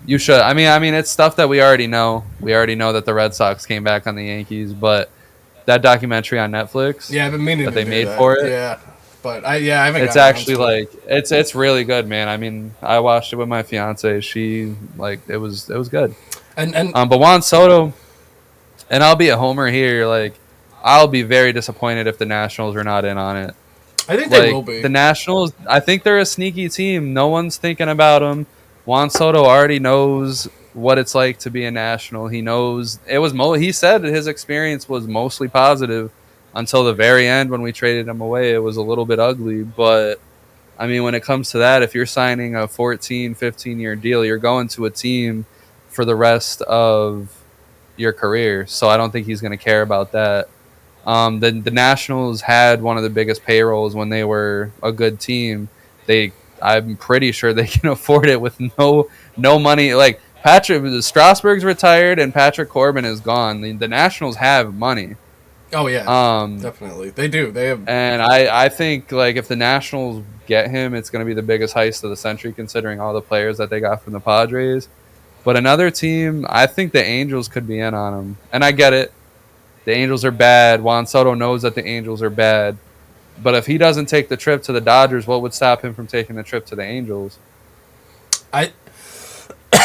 You should. I mean, it's stuff that we already know. We already know that the Red Sox came back on the Yankees, but that documentary on Netflix, Yeah, I've been meaning that to they do made that. for it, Yeah, but I haven't. it's gotten around actually to it. like it's really good, man. I mean, I watched it with my fiance. She like it was good. And But Juan Soto, and I'll be a homer here. Like, I'll be very disappointed if the Nationals are not in on it. I think they will Like be. the Nationals, I think they're a sneaky team. No one's thinking about them. Juan Soto already knows what it's like to be a National. He knows it was. He said his experience was mostly positive until the very end when we traded him away. It was a little bit ugly, but I mean, when it comes to that, if you're signing a 14, 15-year deal, you're going to a team for the rest of your career. So I don't think he's going to care about that. The Nationals had one of the biggest payrolls when they were a good team. I'm pretty sure they can afford it with no money. Like Patrick Strasburg's retired and Patrick Corbin is gone. The Nationals have money. Oh yeah, Um, definitely they do. They have. and I think like if the Nationals get him, it's going to be the biggest heist of the century, considering all the players that they got from the Padres. But another team, I think the Angels could be in on him. And I get it. The Angels are bad. Juan Soto knows that the Angels are bad. But if he doesn't take the trip to the Dodgers, what would stop him from taking the trip to the Angels? I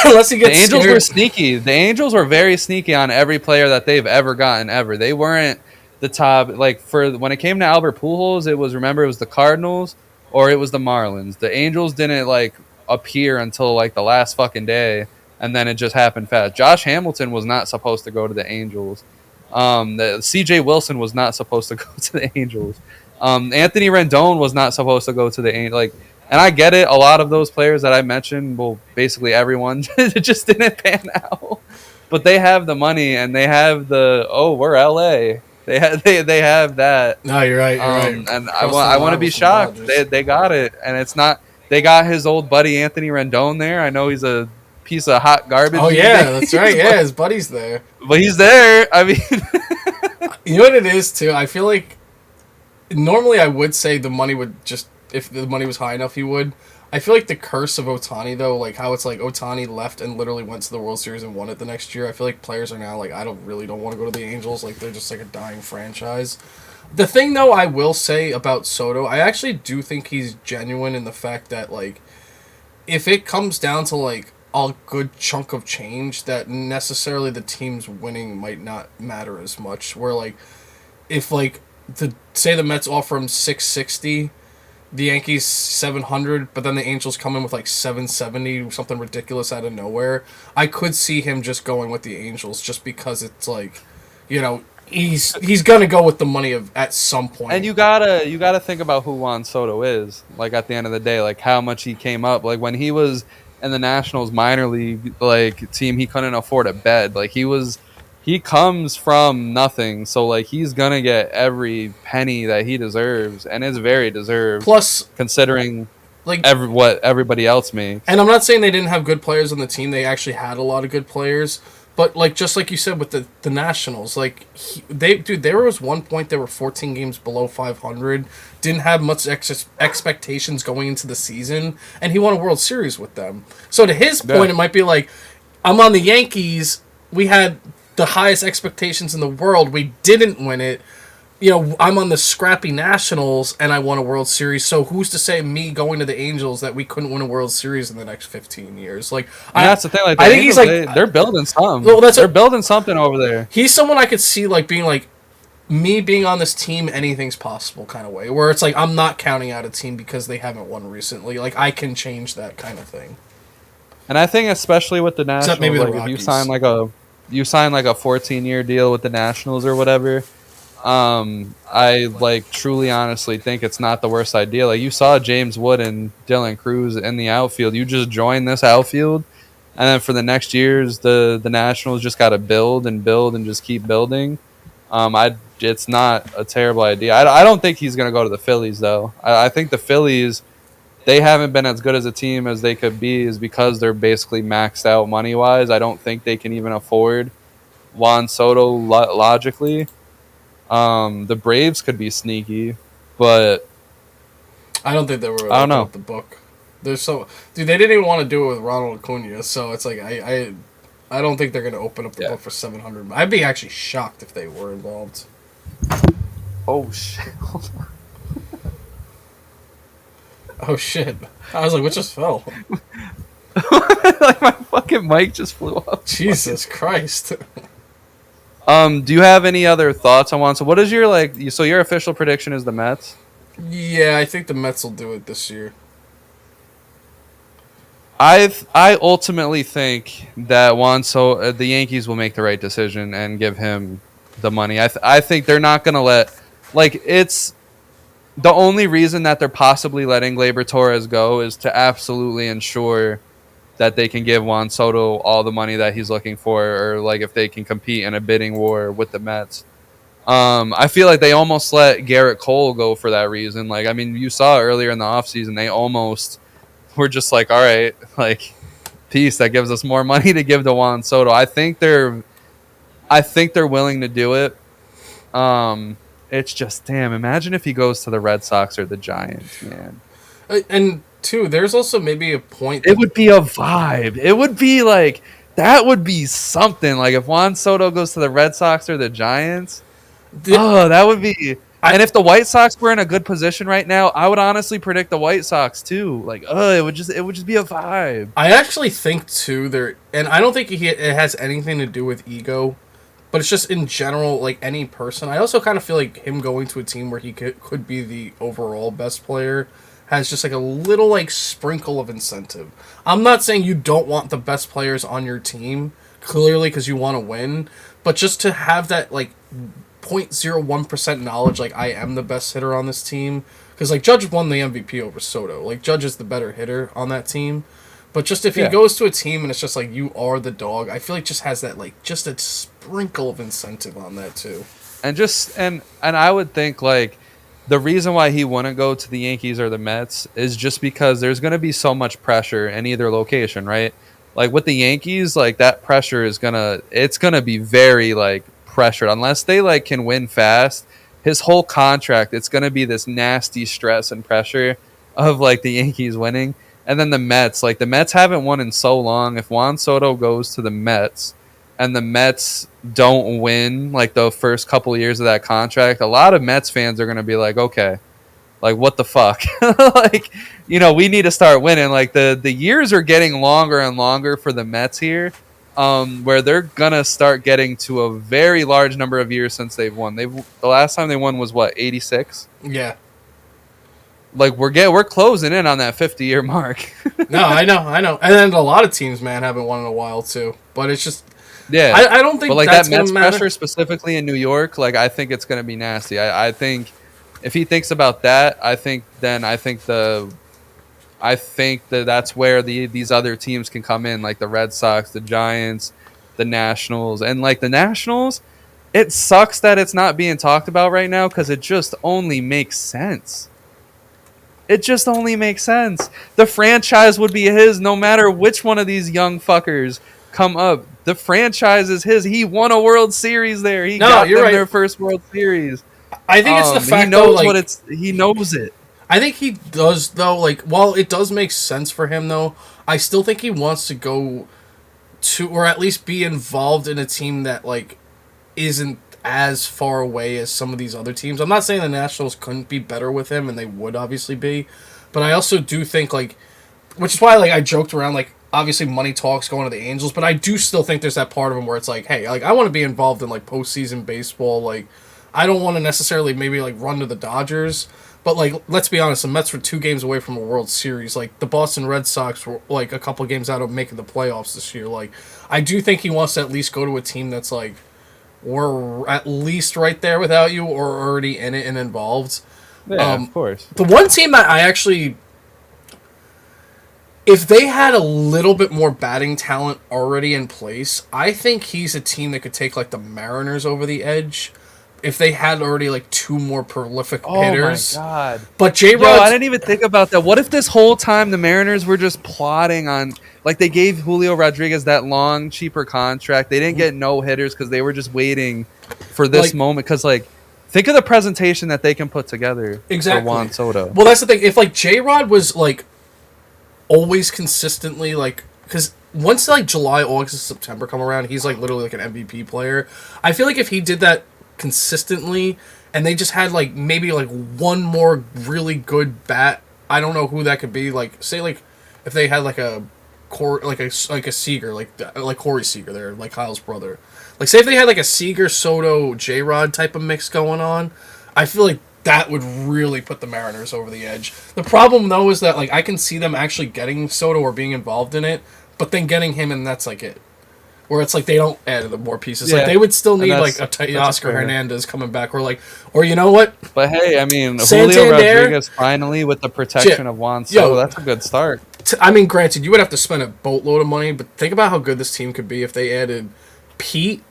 unless he The gets Angels scared. were sneaky. The Angels were very sneaky on every player that they've ever gotten ever. They weren't the top. Like for when it came to Albert Pujols, it was the Cardinals or it was the Marlins. The Angels didn't like appear until like the last fucking day, and then it just happened fast. Josh Hamilton was not supposed to go to the Angels. The C.J. Wilson was not supposed to go to the Angels. Anthony Rendon was not supposed to go to the Angels. Like, and I get it. A lot of those players that I mentioned, well, basically everyone, it just didn't pan out. But they have the money and they have we're LA. They have that. No, you're right. You're right. And Crossing I the want to line be with some shocked. Dodgers. They got it, and it's not. They got his old buddy Anthony Rendon there. I know he's a piece of hot garbage Oh these yeah, that's days, right. Yeah, his buddy's there. but he's there. I mean, You know what it is too. I feel like normally I would say the money would just if the money was high enough, he would. I feel like the curse of Ohtani though, like how it's like Ohtani left and literally went to the World Series and won it the next year. I feel like players are now like I don't want to go to the Angels. Like they're just like a dying franchise. The thing though I will say about Soto, I actually do think he's genuine in the fact that like if it comes down to like a good chunk of change, that necessarily the team's winning might not matter as much. Where like if like the say the Mets offer him 660, the Yankees 700, but then the Angels come in with like 770, something ridiculous out of nowhere. I could see him just going with the Angels just because it's like, you know, he's gonna go with the money of at some point. and you gotta think about who Juan Soto is. Like at the end of the day, like how much he came up. Like when he was in the Nationals minor league like team, he couldn't afford a bed. Like he comes from nothing, so like he's gonna get every penny that he deserves, and it's very deserved. Plus, Considering like what everybody else makes. and I'm not saying they didn't have good players on the team. They actually had a lot of good players. But like just like you said with the Nationals, like there was one point they were 14 games below 500, didn't have much expectations going into the season, and he won a World Series with them. So to his point, it might be like, I'm on the Yankees. We had the highest expectations in the world. We didn't win it. You know, I'm on the scrappy Nationals and I won a World Series. So who's to say me going to the Angels that we couldn't win a World Series in the next 15 years? Like, that's the thing. Like, I think Angels, he's like they're building something. Well, they're building something over there. He's someone I could see like being like me being on this team. Anything's possible kind of way. Where it's like I'm not counting out a team because they haven't won recently. Like I can change that kind of thing. And I think especially with the Nationals, Except maybe the like if Rockies. you sign like a 14-year deal with the Nationals or whatever. I like truly honestly think it's not the worst idea. Like you saw James Wood and Dylan Cruz in the outfield. You just join this outfield, and then for the next years, the Nationals just got to build and just keep building. It's not a terrible idea. I don't think he's gonna go to the Phillies though. I think the Phillies, they haven't been as good as a team as they could be, is because they're basically maxed out money wise. I don't think they can even afford Juan Soto logically. The Braves could be sneaky, but I don't think they were. I don't know. The book. There's so dude. They didn't even want to do it with Ronald Acuna, so it's like I don't think they're gonna open up the book for 700. I'd be actually shocked if they were involved. Oh shit! Oh shit! I was like, what just fell? Like my fucking mic just flew up. Jesus Christ! Do you have any other thoughts on Juan? So what is your So your official prediction is the Mets? Yeah, I think the Mets will do it this year. I ultimately think that the Yankees will make the right decision and give him the money. I think they're not gonna let it's the only reason that they're possibly letting Gleyber Torres go is to absolutely ensure that they can give Juan Soto all the money that he's looking for, or like if they can compete in a bidding war with the Mets. I feel like they almost let Garrett Cole go for that reason. Like, I mean, you saw earlier in the offseason, they almost were just like, all right, like, peace. That gives us more money to give to Juan Soto. I think they're willing to do it. It's just, damn, imagine if he goes to the Red Sox or the Giants, man. And two, there's also maybe a point. It would be a vibe. It would be like, that would be something. Like if Juan Soto goes to the Red Sox or the Giants, that would be. And if the White Sox were in a good position right now, I would honestly predict the White Sox too. Like, it would just be a vibe. I actually think too and I don't think it has anything to do with ego, but it's just in general, like any person. I also kind of feel like him going to a team where he could be the overall best player has just like a little like sprinkle of incentive. I'm not saying you don't want the best players on your team, clearly because you want to win, but just to have that like 0.01% knowledge, like I am the best hitter on this team, because like Judge won the MVP over Soto. Like Judge is the better hitter on that team, but just if he goes to a team and it's just like you are the dog, I feel like just has that like just a sprinkle of incentive on that too. And I would think like the reason why he wouldn't go to the Yankees or the Mets is just because there's going to be so much pressure in either location, right? Like with the Yankees, like that pressure is it's gonna be very like pressured unless they like can win fast. His whole contract, it's gonna be this nasty stress and pressure of like the Yankees winning. And then the Mets, like the Mets haven't won in so long. If Juan Soto goes to the Mets and the Mets don't win like the first couple of years of that contract, a lot of Mets fans are going to be like, okay, like what the fuck? Like, we need to start winning. Like the years are getting longer and longer for the Mets here, where they're going to start getting to a very large number of years since they've won. The last time they won was what, 86? Yeah. Like we're closing in on that 50-year mark. No, I know. And then a lot of teams, man, haven't won in a while too. But it's just, Yeah, I don't think but like that's that Mets matter. pressure specifically in New York, like I think it's going to be nasty. I think if he thinks about that, I think that that's where these other teams can come in, like the Red Sox, the Giants, the Nationals, and like the Nationals. It sucks that it's not being talked about right now because it just only makes sense. It just only makes sense. The franchise would be his no matter which one of these young fuckers come up. The franchise is his. He won a World Series there. He got them their first World Series. I think it's the fact he knows though, like, he knows it. I think he does though. Like, while it does make sense for him though, I still think he wants to go to, or at least be involved in a team that like isn't as far away as some of these other teams. I'm not saying the Nationals couldn't be better with him, and they would obviously be, but I also do think like, which is why like I joked around like obviously money talks going to the Angels, but I do still think there's that part of him where it's like, hey, like I want to be involved in like postseason baseball. Like I don't want to necessarily maybe like run to the Dodgers, but like let's be honest, the Mets were 2 games away from a World Series. Like the Boston Red Sox were like a couple games out of making the playoffs this year. Like I do think he wants to at least go to a team that's like, we're at least right there without you or already in it and involved. Yeah, of course. The one team that I actually, if they had a little bit more batting talent already in place, I think he's a team that could take like the Mariners over the edge if they had already like 2 more prolific hitters. Oh my god! But J-Rod, I didn't even think about that. What if this whole time the Mariners were just plotting on, like they gave Julio Rodriguez that long, cheaper contract. They didn't get no hitters because they were just waiting for this moment. Because like, think of the presentation that they can put together for Juan Soto. Well, that's the thing. If like J-Rod was like always consistently like, because once like July, August, September come around, he's like literally like an MVP player. I feel like if he did that consistently and they just had like maybe like one more really good bat, I don't know who that could be, like say like if they had like a Seager, like Corey Seager there, like Kyle's brother, like say if they had like a Seager, Soto, J-Rod type of mix going on, I feel like that would really put the Mariners over the edge. The problem though is that like I can see them actually getting Soto or being involved in it, but then getting him and that's like it. Where it's like they don't add the more pieces. Yeah. Like they would still need like a Teoscar Hernandez coming back, or you know what? But hey, I mean, Julio Rodriguez finally with the protection of Juan Soto, that's a good start. I mean, granted, you would have to spend a boatload of money, but think about how good this team could be if they added Pete,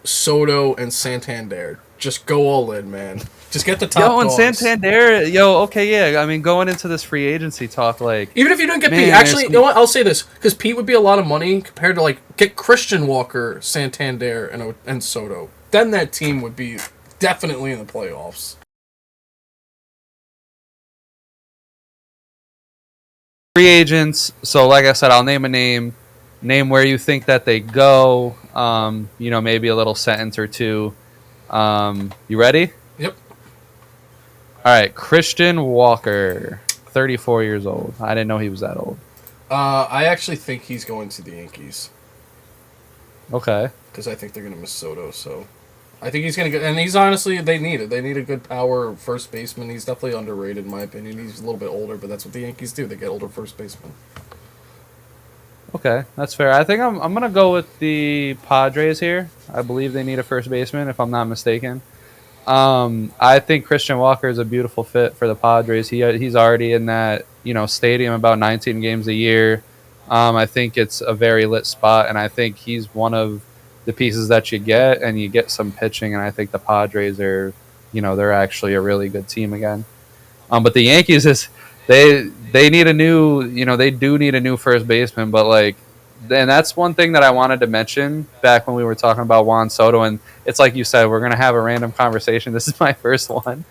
Soto, and Santander. Just go all in, man. Just get the top dogs. And Santander, okay, yeah. I mean, going into this free agency talk, like... Even if you don't get Pete, actually, you know what? I'll say this, because Pete would be a lot of money compared to, like, get Christian Walker, Santander, and Soto. Then that team would be definitely in the playoffs. Free agents, so like I said, I'll name a name where you think that they go, maybe a little sentence or two. You ready? Yep. All right, Christian Walker, 34 years old. I didn't know he was that old. I actually think he's going to the Yankees. Okay. Because I think they're going to miss Soto, so... I think he's going to get... And he's honestly... They need it. They need a good power first baseman. He's definitely underrated, in my opinion. He's a little bit older, but that's what the Yankees do. They get older first basemen. Okay, that's fair. I think I'm going to go with the Padres here. I believe they need a first baseman, if I'm not mistaken. I think Christian Walker is a beautiful fit for the Padres. He's already in that stadium about 19 games a year. I think it's a very lit spot, and I think he's one of the pieces that you get, and you get some pitching, and I think the Padres are they're actually a really good team again. But the Yankees is they need a new, they do need a new first baseman, but like, and that's one thing that I wanted to mention back when we were talking about Juan Soto, and it's like you said, we're gonna have a random conversation. This is my first one,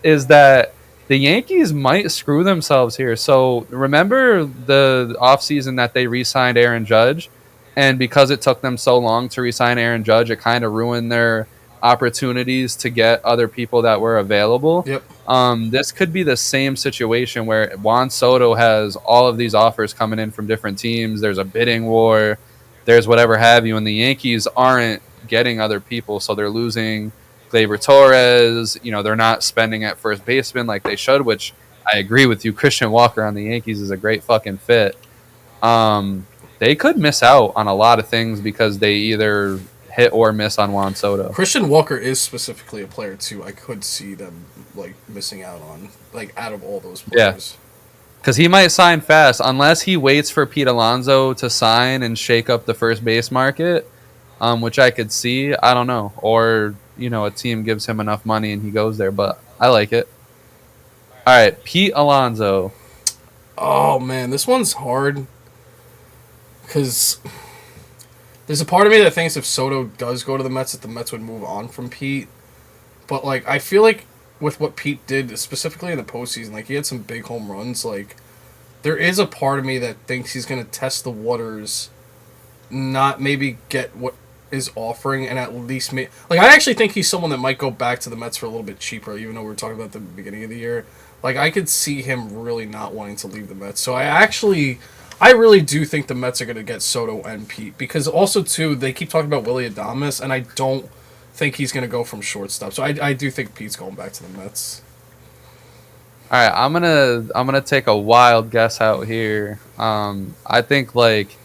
is that the Yankees might screw themselves here. So remember the offseason that they re-signed Aaron Judge, and because it took them so long to re-sign Aaron Judge, it kind of ruined their opportunities to get other people that were available. Yep. This could be the same situation where Juan Soto has all of these offers coming in from different teams. There's a bidding war, there's whatever have you, and the Yankees aren't getting other people, so they're losing Gleyber Torres. They're not spending at first baseman like they should, which I agree with you. Christian Walker on the Yankees is a great fucking fit. They could miss out on a lot of things because they either hit or miss on Juan Soto. Christian Walker is specifically a player too. I could see them like missing out on, like, out of all those players. Yeah. Because he might sign fast unless he waits for Pete Alonso to sign and shake up the first base market, which I could see. I don't know. Or, a team gives him enough money and he goes there. But I like it. All right, Pete Alonso. Oh, man, this one's hard. Because there's a part of me that thinks if Soto does go to the Mets, that the Mets would move on from Pete. But, like, I feel like with what Pete did, specifically in the postseason, like, he had some big home runs. Like, there is a part of me that thinks he's going to test the waters, not maybe get what is offering, and at least like, I actually think he's someone that might go back to the Mets for a little bit cheaper, even though we were talking about the beginning of the year. Like, I could see him really not wanting to leave the Mets. So I really do think the Mets are going to get Soto and Pete, because also, too, they keep talking about Willy Adames, and I don't think he's going to go from shortstop. So I do think Pete's going back to the Mets. All right, I'm gonna take a wild guess out here. I think like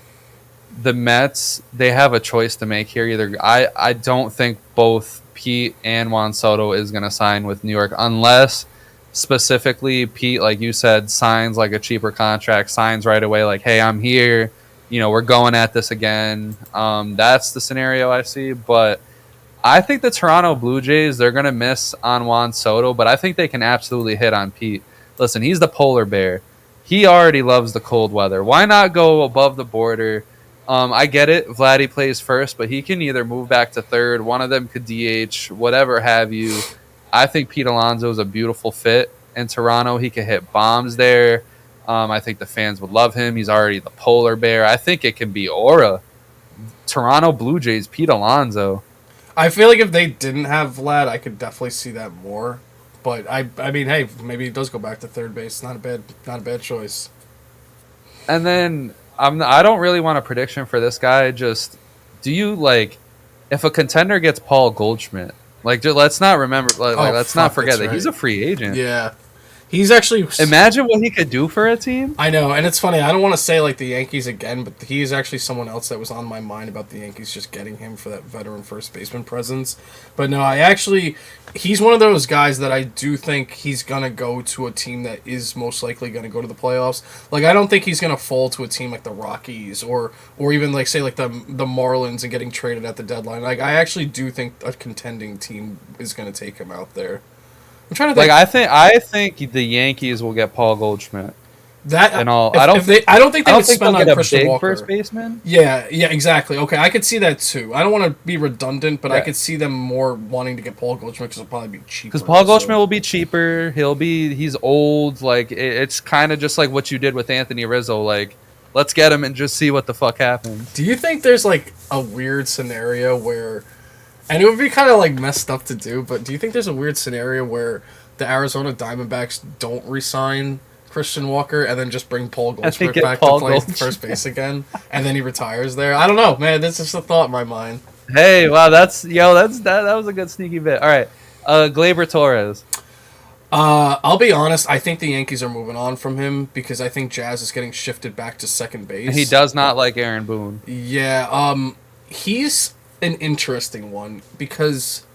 the Mets, they have a choice to make here. Either I don't think both Pete and Juan Soto is gonna sign with New York unless specifically Pete, like you said, signs like a cheaper contract, signs right away, like, hey, I'm here. We're going at this again. That's the scenario I see, but I think the Toronto Blue Jays, they're going to miss on Juan Soto, but I think they can absolutely hit on Pete. Listen, he's the polar bear. He already loves the cold weather. Why not go above the border? I get it. Vladdy plays first, but he can either move back to third. One of them could DH, whatever have you. I think Pete Alonso is a beautiful fit in Toronto. He can hit bombs there. I think the fans would love him. He's already the polar bear. I think it can be aura. Toronto Blue Jays, Pete Alonso. I feel like if they didn't have Vlad, I could definitely see that more. But I mean, hey, maybe he does go back to third base. Not a bad choice. And then I don't really want a prediction for this guy. Just do you like if a contender gets Paul Goldschmidt? Like, let's not remember. Let's not forget that he's a free agent. Yeah. He's actually... Imagine what he could do for a team. I know, and it's funny. I don't want to say, like, the Yankees again, but he is actually someone else that was on my mind about the Yankees just getting him for that veteran first baseman presence. But no, he's one of those guys that I do think he's going to go to a team that is most likely going to go to the playoffs. Like, I don't think he's going to fall to a team like the Rockies or even, like, say, like the Marlins and getting traded at the deadline. Like, I actually do think a contending team is going to take him out there. I'm trying to think. Like, I think the Yankees will get Paul Goldschmidt. I don't think they would spend on Christian Walker. First baseman. Yeah, exactly. Okay, I could see that too. I don't want to be redundant, but I could see them more wanting to get Paul Goldschmidt because it'll probably be cheaper. Because Paul Goldschmidt will be cheaper. He's old. Like, it's kind of just like what you did with Anthony Rizzo. Like, let's get him and just see what the fuck happens. Do you think there's like a weird scenario where? And it would be kind of like messed up to do, but do you think there's a weird scenario where the Arizona Diamondbacks don't re-sign Christian Walker and then just bring Paul Goldschmidt back to play first base again, and then he retires there? I don't know, man. That's just a thought in my mind. Hey, wow, that was a good sneaky bit. All right, Gleyber Torres. I'll be honest. I think the Yankees are moving on from him because I think Jazz is getting shifted back to second base. And he does not like Aaron Boone. Yeah. He's an interesting one because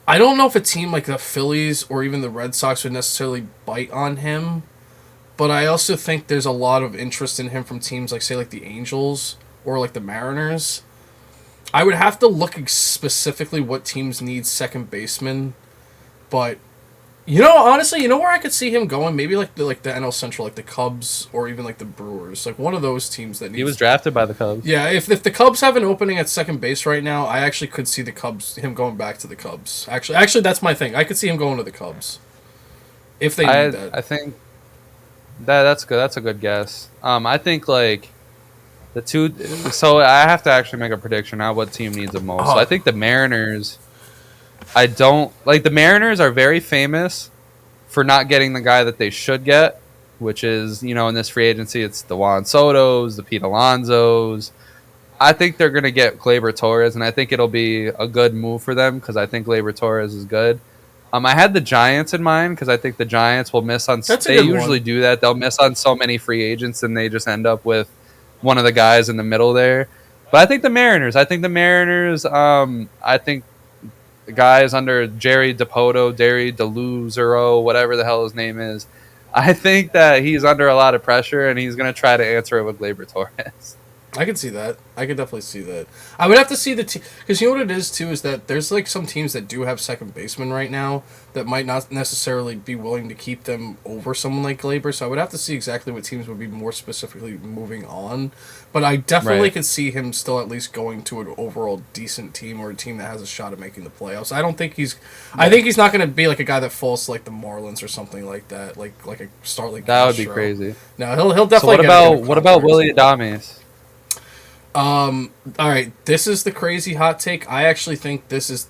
I don't know if a team like the Phillies or even the Red Sox would necessarily bite on him, but I also think there's a lot of interest in him from teams like, say, like the Angels or like the Mariners. I would have to look specifically what teams need second baseman, but honestly, where I could see him going? Maybe like the NL Central, like the Cubs or even like the Brewers, like one of those teams that needs. He was drafted by the Cubs. Yeah, if the Cubs have an opening at second base right now, I actually could see him going back to the Cubs. Actually, that's my thing. I could see him going to the Cubs if they need that. I think that's good. That's a good guess. I think like the two. So I have to actually make a prediction now. What team needs the most? So I think the Mariners. I don't like the Mariners are very famous for not getting the guy that they should get, which is, in this free agency, it's the Juan Sotos, the Pete Alonsos. I think they're going to get Gleyber Torres, and I think it'll be a good move for them because I think Gleyber Torres is good. I had the Giants in mind because I think the Giants will miss on. They usually do that. They'll miss on so many free agents, and they just end up with one of the guys in the middle there. But I think the Mariners. I think the guys under Jerry DePoto, Derry DeLuzero, whatever the hell his name is, I think that he's under a lot of pressure, and he's going to try to answer it with Gleyber Torres. I can see that. I could definitely see that. I would have to see the team, because what it is too is that there's like some teams that do have second basemen right now that might not necessarily be willing to keep them over someone like Gleyber. So I would have to see exactly what teams would be more specifically moving on. But I definitely could see him still at least going to an overall decent team or a team that has a shot at making the playoffs. I don't think he's. I think he's not going to be like a guy that falls to like the Marlins or something like that. Like a Starling. That would be crazy. No, he'll definitely. So what about Willy Adames? All right, this is the crazy hot take. I actually think this is,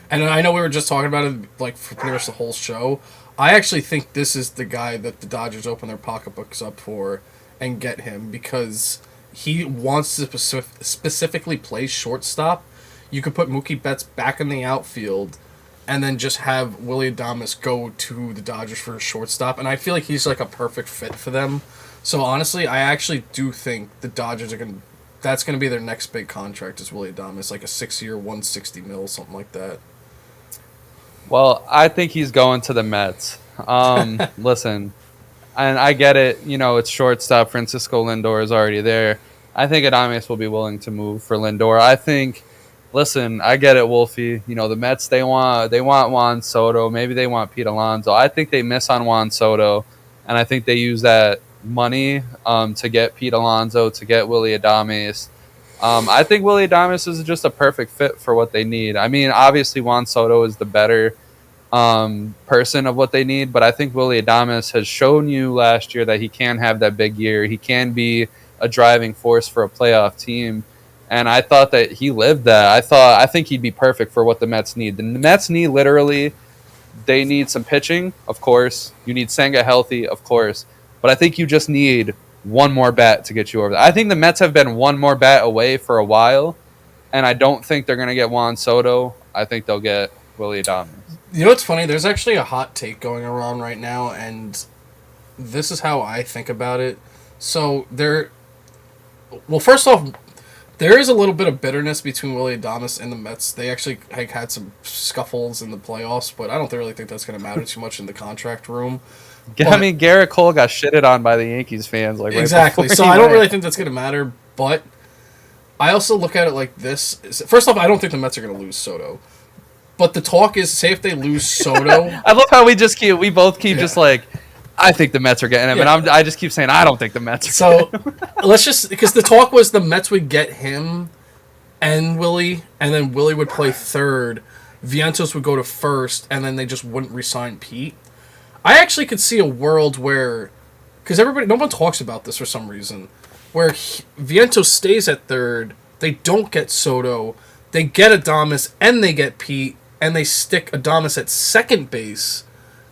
and I know we were just talking about it like for pretty much the whole show. I actually think this is the guy that the Dodgers open their pocketbooks up for and get him because he wants to specifically play shortstop. You could put Mookie Betts back in the outfield and then just have Willy Adames go to the Dodgers for a shortstop, and I feel like he's like a perfect fit for them. So honestly, I actually do think the Dodgers are going to. That's going to be their next big contract is Willy Adames, like a 6-year, $160 million, something like that. Well, I think he's going to the Mets. Listen, and I get it. It's shortstop. Francisco Lindor is already there. I think Adames will be willing to move for Lindor. I think. Listen, I get it, Wolfie. The Mets they want Juan Soto. Maybe they want Pete Alonso. I think they miss on Juan Soto, and I think they use that money to get Pete Alonso, to get Willy Adames. I think Willy Adames is just a perfect fit for what they need. I mean, obviously Juan Soto is the better person of what they need, but I think Willy Adames has shown you last year that he can have that big year. He can be a driving force for a playoff team, and I thought that he lived that. I think he'd be perfect for what the Mets need. The Mets need literally, they need some pitching, of course. You need Senga healthy, of course. But I think you just need one more bat to get you over that. I think the Mets have been one more bat away for a while, and I don't think they're going to get Juan Soto. I think they'll get Willy Adames. What's funny? There's actually a hot take going around right now, and this is how I think about it. So first off, there is a little bit of bitterness between Willy Adames and the Mets. They actually had some scuffles in the playoffs, but I don't really think that's going to matter too much in the contract room. I mean, Garrett Cole got shitted on by the Yankees fans. Exactly. So I don't really think that's going to matter, but I also look at it like this. First off, I don't think the Mets are going to lose Soto. But the talk is, say if they lose Soto... I love how we both keep just like, I think the Mets are getting him, and I just keep saying, I don't think the Mets are getting him. Let's just... Because the talk was the Mets would get him and Willie, and then Willie would play third. Vientos would go to first, and then they just wouldn't re-sign Pete. I actually could see a world where, because no one talks about this for some reason, where Vientos stays at third, they don't get Soto, they get Adames, and they get Pete, and they stick Adames at second base,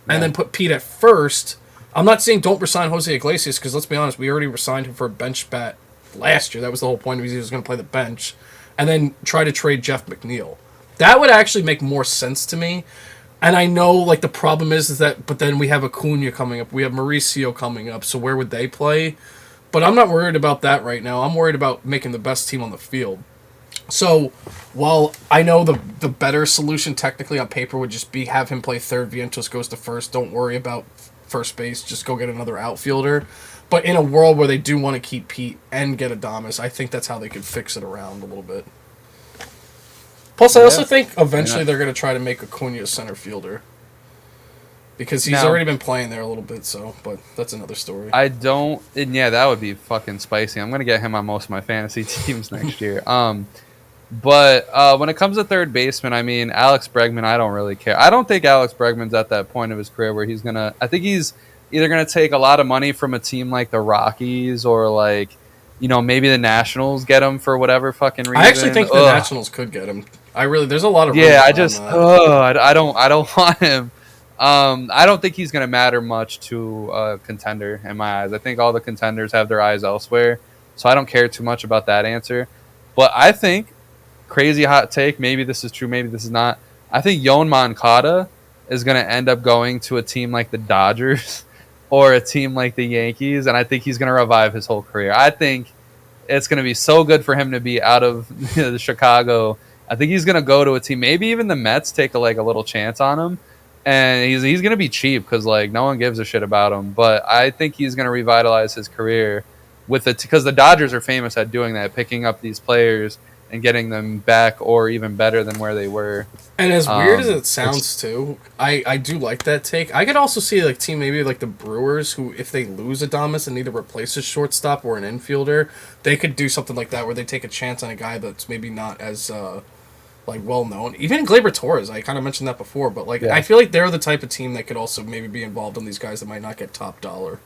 and then put Pete at first. I'm not saying don't resign Jose Iglesias, because let's be honest, we already resigned him for a bench bat last year. That was the whole point, he was going to play the bench, and then try to trade Jeff McNeil. That would actually make more sense to me. And I know, like, the problem is that, but then we have Acuna coming up. We have Mauricio coming up. So where would they play? But I'm not worried about that right now. I'm worried about making the best team on the field. So while I know the better solution technically on paper would just be have him play third, Vientos goes to first. Don't worry about first base. Just go get another outfielder. But in a world where they do want to keep Pete and get Adames, I think that's how they could fix it around a little bit. Plus, I Yeah. also think eventually they're going to try to make Acuna a center fielder. Because he's already been playing there a little bit, but that's another story. I don't, and yeah, that would be fucking spicy. I'm gonna get him on most of my fantasy teams next year. But when it comes to third baseman, I mean, Alex Bregman, I don't really care. I don't think Alex Bregman's at that point of his career where he's gonna. I think he's either gonna take a lot of money from a team like the Rockies or like, maybe the Nationals get him for whatever fucking reason. I actually think the Nationals could get him. There's a lot of I don't want him. I don't think he's going to matter much to a contender in my eyes. I think all the contenders have their eyes elsewhere, so I don't care too much about that answer. But I think, crazy hot take, maybe this is true, maybe this is not, I think Yoan Moncada is going to end up going to a team like the Dodgers or a team like the Yankees, and I think he's going to revive his whole career. I think it's going to be so good for him to be out of the Chicago. I think he's going to go to a team, maybe even the Mets take a little chance on him. And he's going to be cheap because no one gives a shit about him. But I think he's going to revitalize his career with it because the Dodgers are famous at doing that, picking up these players and getting them back or even better than where they were. And as weird as it sounds too, I do like that take. I could also see team maybe like the Brewers who, if they lose Adames and need to replace a shortstop or an infielder, they could do something like that where they take a chance on a guy that's maybe not as well known. Even Gleyber Torres, I kind of mentioned that before, but I feel like they're the type of team that could also maybe be involved in these guys that might not get top dollar.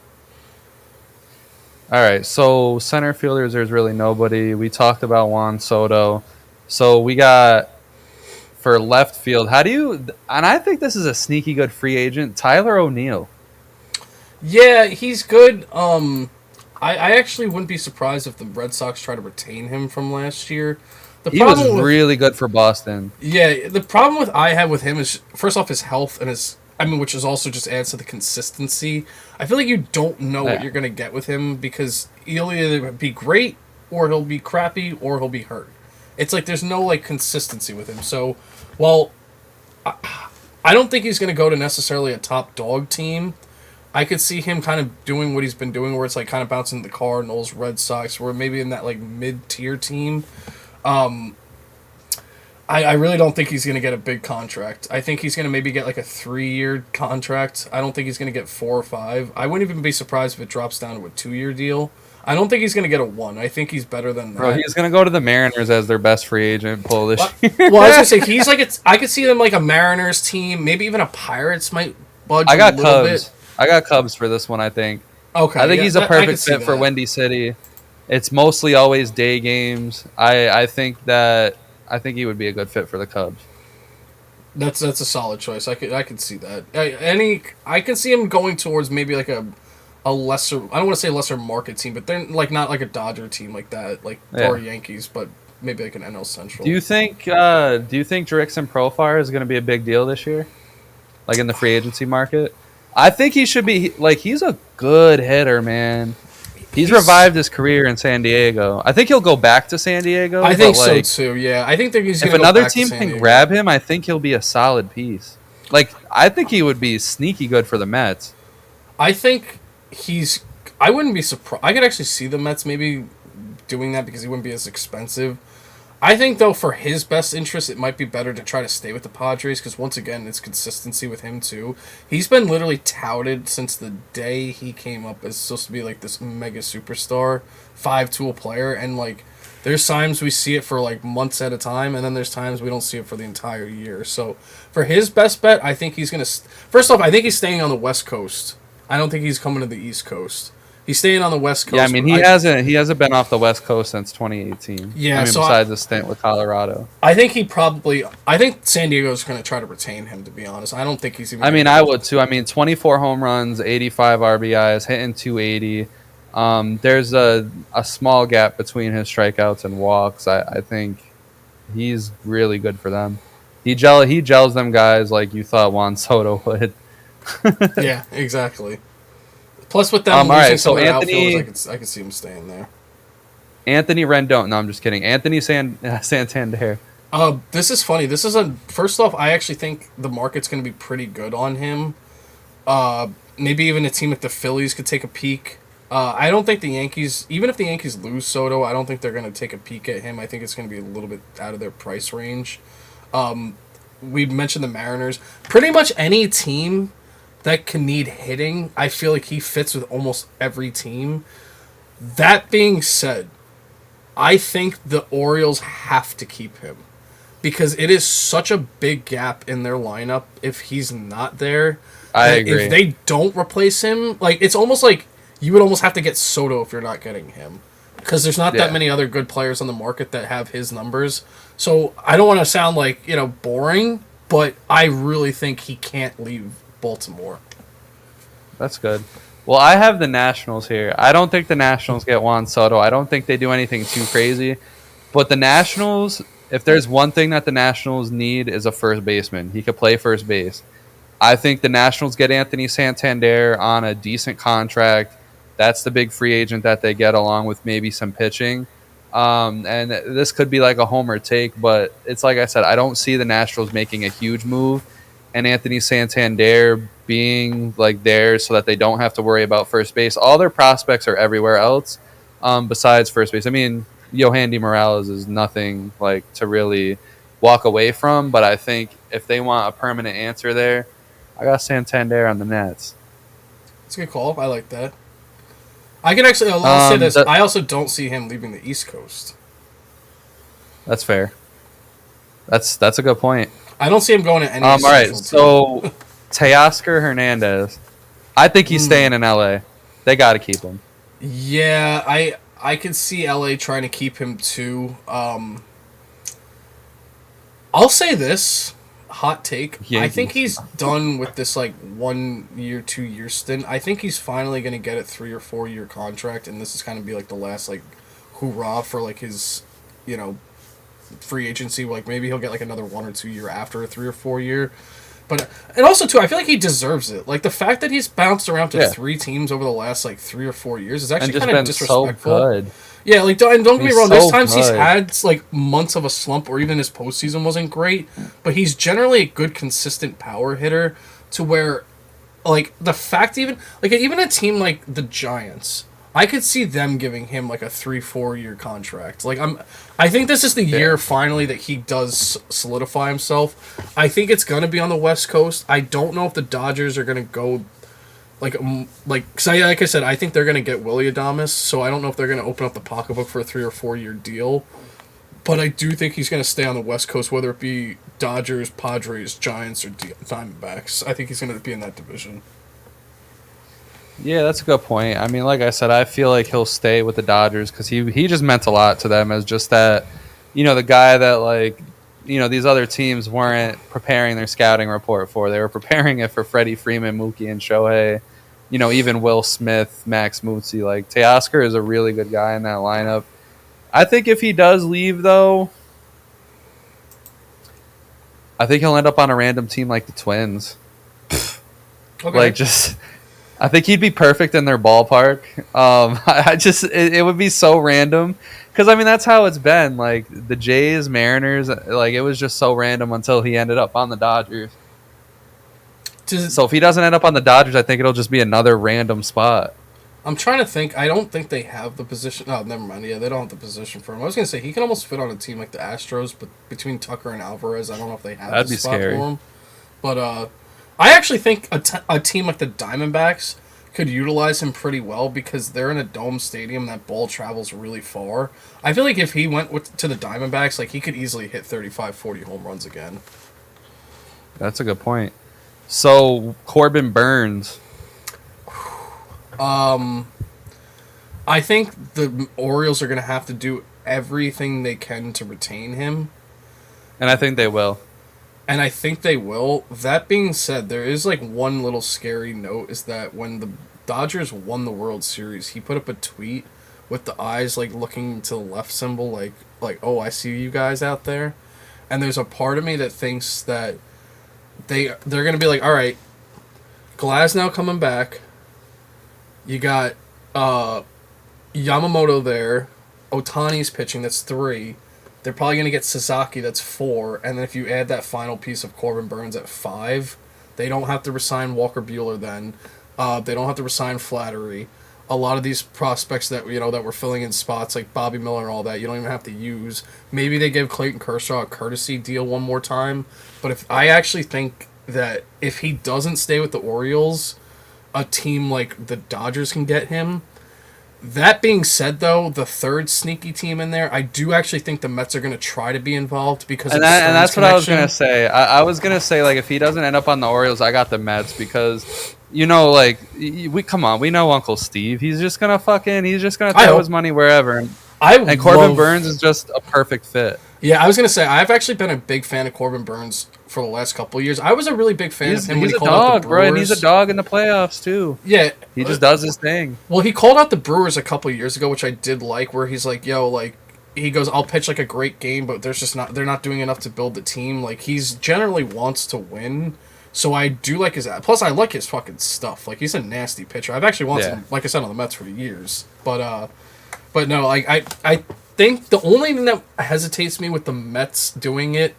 All right, so center fielders, there's really nobody. We talked about Juan Soto. So we got for left field. And I think this is a sneaky good free agent, Tyler O'Neill. Yeah, he's good. I actually wouldn't be surprised if the Red Sox try to retain him from last year. He was really good for Boston. Yeah, the problem I have with him is, first off, his health and which is also just adds to the consistency. I feel like you don't know what you're going to get with him because he'll either be great or he'll be crappy or he'll be hurt. It's there's no consistency with him. So, I don't think he's going to go to necessarily a top dog team. I could see him kind of doing what he's been doing where it's kind of bouncing the Cardinals, Red Sox, where maybe in that mid-tier team. I really don't think he's going to get a big contract. I think he's going to maybe get a 3-year contract. I don't think he's going to get 4 or 5. I wouldn't even be surprised if it drops down to a 2-year deal. I don't think he's going to get a 1. I think he's better than that. Bro, he's going to go to the Mariners as their best free agent pull this year. Well, I was going to say, he's I could see them a Mariners team, maybe even a Pirates might budge a little bit. I got Cubs for this one, I think. Okay. I think he's a perfect fit for Windy City. It's mostly always day games. I think he would be a good fit for the Cubs. That's a solid choice. I could see that. I can see him going towards maybe a lesser. I don't want to say lesser market team, but they're not a Dodger team like that, or Yankees, but maybe an NL Central. Do you think Jurickson Profar is going to be a big deal this year, in the free agency market? I think he should be. He's a good hitter, man. He's revived his career in San Diego. I think he'll go back to San Diego. I think so too. Yeah, I think he's. If another team can grab him, I think he'll be a solid piece. I think he would be sneaky good for the Mets. I think he's. I wouldn't be surprised. I could actually see the Mets maybe doing that because he wouldn't be as expensive. I think, though, for his best interest, it might be better to try to stay with the Padres because, once again, it's consistency with him, too. He's been literally touted since the day he came up as supposed to be, this mega superstar, 5-tool player, and, there's times we see it for, months at a time, and then there's times we don't see it for the entire year. So, for his best bet, I think he's going to... First off, I think he's staying on the West Coast. I don't think he's coming to the East Coast. He's staying on the West Coast. Yeah, I mean, he hasn't been off the West Coast since 2018. Yeah, besides a stint with Colorado. I think San Diego's going to try to retain him, to be honest. I don't think he's even... I would, too. 24 home runs, 85 RBIs, hitting 280. There's a small gap between his strikeouts and walks. I think he's really good for them. He gels them guys like you thought Juan Soto would. Yeah, exactly. Plus, with them losing some of their outfielders, I could see him staying there. Anthony Rendon. No, I'm just kidding. Anthony Santander. This is funny. First off, I actually think the market's going to be pretty good on him. Maybe even a team like the Phillies could take a peek. I don't think the Yankees, even if the Yankees lose Soto, I don't think they're going to take a peek at him. I think it's going to be a little bit out of their price range. We mentioned the Mariners. Pretty much any team that can need hitting, I feel like he fits with almost every team. That being said, I think the Orioles have to keep him because it is such a big gap in their lineup if he's not there. I agree. If they don't replace him, like it's almost like you would almost have to get Soto if you're not getting him because there's not that many other good players on the market that have his numbers. So I don't want to sound like, boring, but I really think he can't leave Baltimore. That's good. Well, I have the Nationals here. I don't think the Nationals get Juan Soto. I don't think they do anything too crazy. But the Nationals, if there's one thing that the Nationals need is a first baseman. He could play first base. I think the Nationals get Anthony Santander on a decent contract. That's the big free agent that they get along with maybe some pitching. And this could be like a homer take, but it's like I said, I don't see the Nationals making a huge move and Anthony Santander being like there so that they don't have to worry about first base. All their prospects are everywhere else besides first base. I mean, Yohandy Morales is nothing like to really walk away from, but I think if they want a permanent answer there, I got Santander on the Nets. It's a good call. I like that. I can actually. I'll say this. I also don't see him leaving the East Coast. That's fair. That's a good point. I don't see him going to any. All right, so Teoscar Hernandez, I think he's staying in LA. They got to keep him. Yeah, I can see LA trying to keep him too. I'll say this. Hot take. Yankees. I think he's done with this 1 year, 2 year stint. I think he's finally going to get a 3 or 4 year contract, and this is kind of be the last hoorah for his free agency. Maybe he'll get another 1 or 2 year after a 3 or 4 year. But and also too, I feel like he deserves it. The fact that he's bounced around to 3 teams over the last 3 or 4 years is actually kind of disrespectful. So good. Yeah, don't get me wrong. So There's times good. he's had months of a slump, or even his postseason wasn't great. But he's generally a good, consistent power hitter. To where, the fact even a team like the Giants, I could see them giving him a 3-4 year contract. I think this is the year finally that he does solidify himself. I think it's gonna be on the West Coast. I don't know if the Dodgers are gonna go. Cause like I said, I think they're gonna get Willy Adames, so I don't know if they're gonna open up the pocketbook for a 3 or 4 year deal. But I do think he's gonna stay on the West Coast, whether it be Dodgers, Padres, Giants, or Diamondbacks. I think he's gonna be in that division. Yeah, that's a good point. I mean, like I said, I feel like he'll stay with the Dodgers because he just meant a lot to them as just that, the guy that these other teams weren't preparing their scouting report for. They were preparing it for Freddie Freeman, Mookie, and Shohei. Even Will Smith, Max Muncy. Teoscar is a really good guy in that lineup. I think if he does leave, though, I think he'll end up on a random team like the Twins. Okay. I think he'd be perfect in their ballpark. It would be so random. Because, that's how it's been. The Jays, Mariners, it was just so random until he ended up on the Dodgers. So if he doesn't end up on the Dodgers, I think it'll just be another random spot. I'm trying to think. I don't think they have the position. Oh, never mind. Yeah, they don't have the position for him. I was going to say, he can almost fit on a team like the Astros, but between Tucker and Alvarez, I don't know if they have That'd the be spot scary. for him. But I actually think a team like the Diamondbacks could utilize him pretty well because they're in a dome stadium. That ball travels really far. I feel like if he went to the Diamondbacks, he could easily hit 35, 40 home runs again. That's a good point. So, Corbin Burns. I think the Orioles are going to have to do everything they can to retain him. And I think they will. And I think they will. That being said, there is one little scary note is that when the Dodgers won the World Series, he put up a tweet with the eyes looking to the left symbol, oh, I see you guys out there. And there's a part of me that thinks that they're going to be all right, Glasnow coming back. You got Yamamoto there. Otani's pitching, that's 3. They're probably going to get Sasaki, that's 4. And then if you add that final piece of Corbin Burns at 5, they don't have to resign Walker Buehler then. They don't have to resign Flattery. a lot of these prospects that that we're filling in spots like Bobby Miller and all that, you don't even have to use. Maybe they give Clayton Kershaw a courtesy deal one more time. But if I actually think that if he doesn't stay with the Orioles, a team like the Dodgers can get him. That being said, though, the third sneaky team in there, I do actually think the Mets are going to try to be involved because and that's what I was going to say. I was going to say, like, if he doesn't end up on the Orioles, I got the Mets because, like, we know Uncle Steve. He's just going to throw his money wherever. And Corbin Burns is just a perfect fit. Yeah, I was going to say, I've actually been a big fan of Corbin Burns for the last couple of years. I was a really big fan of him when he called out the Brewers. Bro, and he's a dog in the playoffs, too. Yeah. He just does his thing. Well, he called out the Brewers a couple of years ago, which I did like, where he's like, he goes, I'll pitch like a great game, but they're not doing enough to build the team. Like, he's generally wants to win. So I do like plus I like his fucking stuff. Like, he's a nasty pitcher. I've actually wanted him, like I said, on the Mets for years. But no, like, I think the only thing that hesitates me with the Mets doing it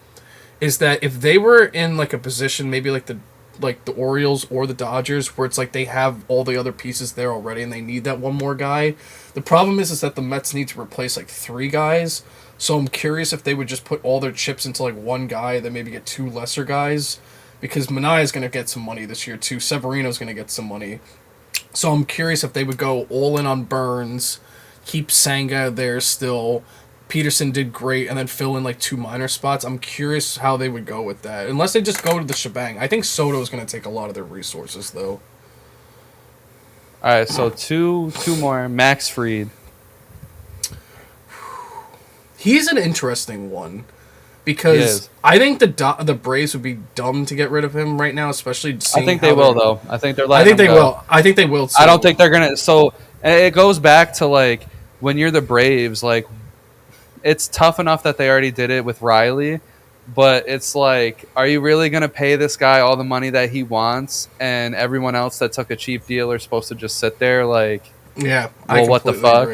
is that if they were in like a position maybe like the Orioles or the Dodgers where it's like they have all the other pieces there already and they need that one more guy. The problem is that the Mets need to replace like 3 guys. So I'm curious if they would just put all their chips into like one guy, then maybe get 2 lesser guys, because Manaea is going to get some money this year too. Severino's going to get some money. So I'm curious if they would go all in on Burns, keep Senga there still. Peterson did great, and then fill in like 2 minor spots. I'm curious how they would go with that. Unless they just go to the shebang. I think Soto is going to take a lot of their resources, though. All right, so two more. Max Fried. He's an interesting one because I think the Braves would be dumb to get rid of him right now, especially. I think they will, though. I think they're. I think they will. I think they will. Too. I don't think they're gonna. So it goes back to like when you're the Braves, like. It's tough enough that they already did it with Riley, but it's like, are you really going to pay this guy all the money that he wants, and everyone else that took a cheap deal are supposed to just sit there like, yeah, well, what the fuck?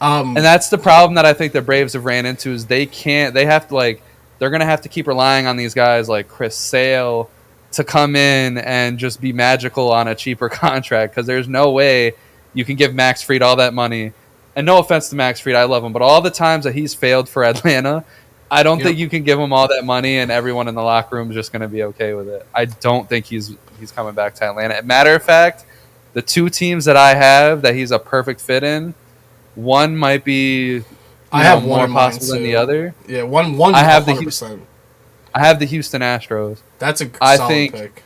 And that's the problem that I think the Braves have ran into is they're going to have to keep relying on these guys like Chris Sale to come in and just be magical on a cheaper contract, because there's no way you can give Max Fried all that money. And no offense to Max Fried, I love him, but all the times that he's failed for Atlanta, I don't think you can give him all that money and everyone in the locker room is just going to be okay with it. I don't think he's coming back to Atlanta. Matter of fact, the 2 teams that I have that he's a perfect fit in, one might be more possible than the other. Yeah, one. I have 100%. I have the Houston Astros. That's a solid pick.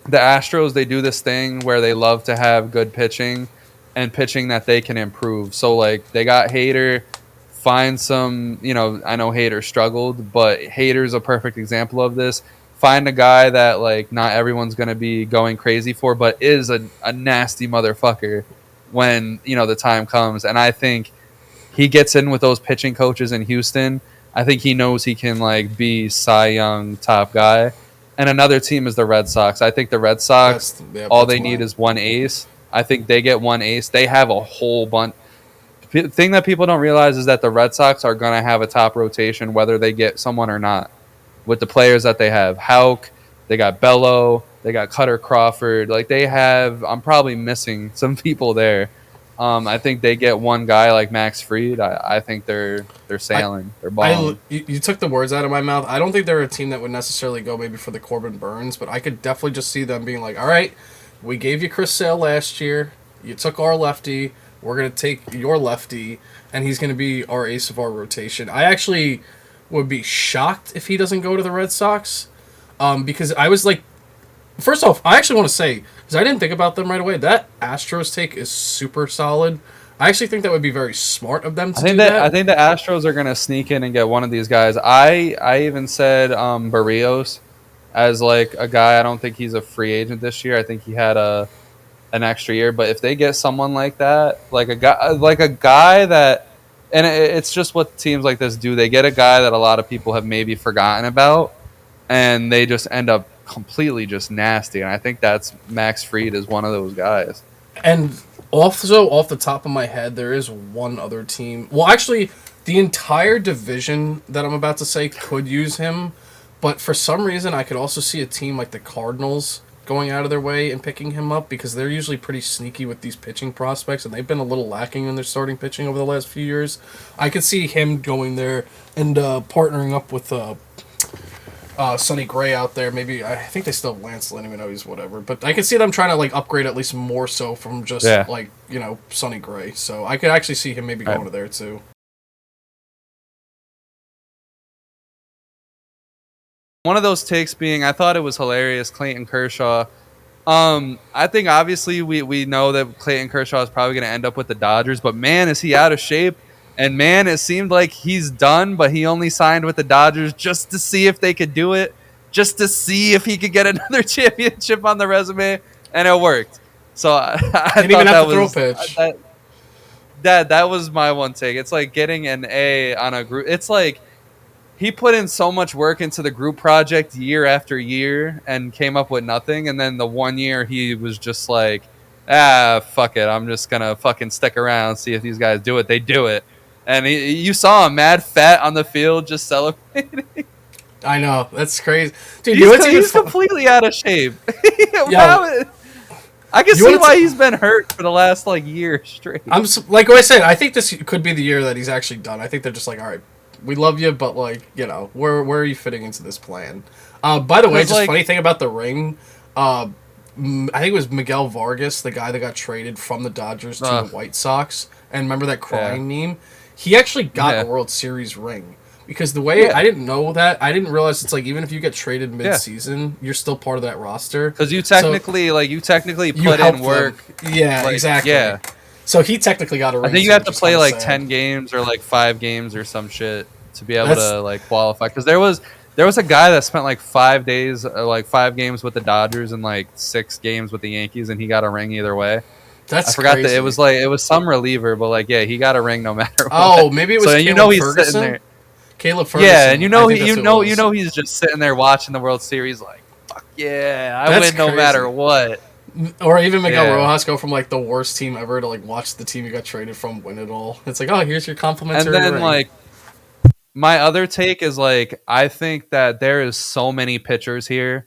The Astros, they do this thing where they love to have good pitching and pitching that they can improve. So, like, they got Hader, find some, I know Hader struggled, but Hader's a perfect example of this. Find a guy that, like, not everyone's going to be going crazy for, but is a nasty motherfucker when, the time comes. And I think he gets in with those pitching coaches in Houston. I think he knows he can, like, be Cy Young top guy. And another team is the Red Sox. I think the Red Sox, all they need is one ace. I think they get one ace. They have a whole bunch. The thing that people don't realize is that the Red Sox are going to have a top rotation whether they get someone or not. With the players that they have. Houck, they got Bello, they got Cutter Crawford. Like, they have – I'm probably missing some people there. I think they get one guy like Max Fried. I think they're sailing. They're balling. You took the words out of my mouth. I don't think they're a team that would necessarily go maybe for the Corbin Burns, but I could definitely just see them being like, all right – we gave you Chris Sale last year. You took our lefty. We're going to take your lefty, and he's going to be our ace of our rotation. I actually would be shocked if he doesn't go to the Red Sox, because I was like, first off, I actually want to say, because I didn't think about them right away, that Astros take is super solid. I actually think that would be very smart of them to do that. I think the Astros are going to sneak in and get one of these guys. I even said Barrios as like a guy. I don't think he's a free agent this year. I think he had an extra year. But if they get someone like that, like a guy that, and it's just what teams like this do. They get a guy that a lot of people have maybe forgotten about, and they just end up completely just nasty. And I think that's Max Fried is one of those guys. And also off the top of my head, there is one other team. Well, actually, the entire division that I'm about to say could use him. But for some reason, I could also see a team like the Cardinals going out of their way and picking him up because they're usually pretty sneaky with these pitching prospects, and they've been a little lacking in their starting pitching over the last few years. I could see him going there and partnering up with Sonny Gray out there. Maybe I think they still have Lance Lynn, even though he's whatever. But I could see them trying to like upgrade at least more so from just like Sonny Gray. So I could actually see him maybe going to there too. One of those takes being, I thought it was hilarious, Clayton Kershaw. I think obviously we know that Clayton Kershaw is probably going to end up with the Dodgers, but man, is he out of shape. And man, it seemed like he's done, but he only signed with the Dodgers just to see if they could do it, just to see if he could get another championship on the resume, and it worked. So I Didn't even have to throw a pitch. That was my one take. It's like getting an A on a group. It's like he put in so much work into the group project year after year and came up with nothing. And then the 1 year he was just like, fuck it. I'm just going to fucking stick around, see if these guys do it. They do it. And you saw him mad fat on the field just celebrating. I know. That's crazy. Dude, he's completely out of shape. Yeah. I can see why he's been hurt for the last year straight. Like I said, I think this could be the year that he's actually done. I think they're just like, all right, we love you, but where are you fitting into this plan? By the way, just funny thing about the ring, I think it was Miguel Vargas, the guy that got traded from the Dodgers to the White Sox, and remember that crying meme? He actually got a World Series ring. Because the way I didn't know that, I didn't realize it's like even if you get traded mid-season, you're still part of that roster. Because you technically put in work. Yeah, exactly. Yeah. So he technically got a ring. I think you have to play 10 games or 5 games or some shit to be able to qualify. Because there was a guy that spent 5 days, 5 games with the Dodgers and 6 games with the Yankees, and he got a ring either way. I forgot crazy. That it was some reliever, but he got a ring no matter what. Oh, maybe it was. So he's Ferguson? Sitting there. Caleb Ferguson. Yeah, and he's just sitting there watching the World Series fuck yeah, I win no matter what. Or even Miguel Rojas go from the worst team ever to watch the team you got traded from win it all. It's like, oh, here's your complimentary ring. And then ring. My other take is I think that there is so many pitchers here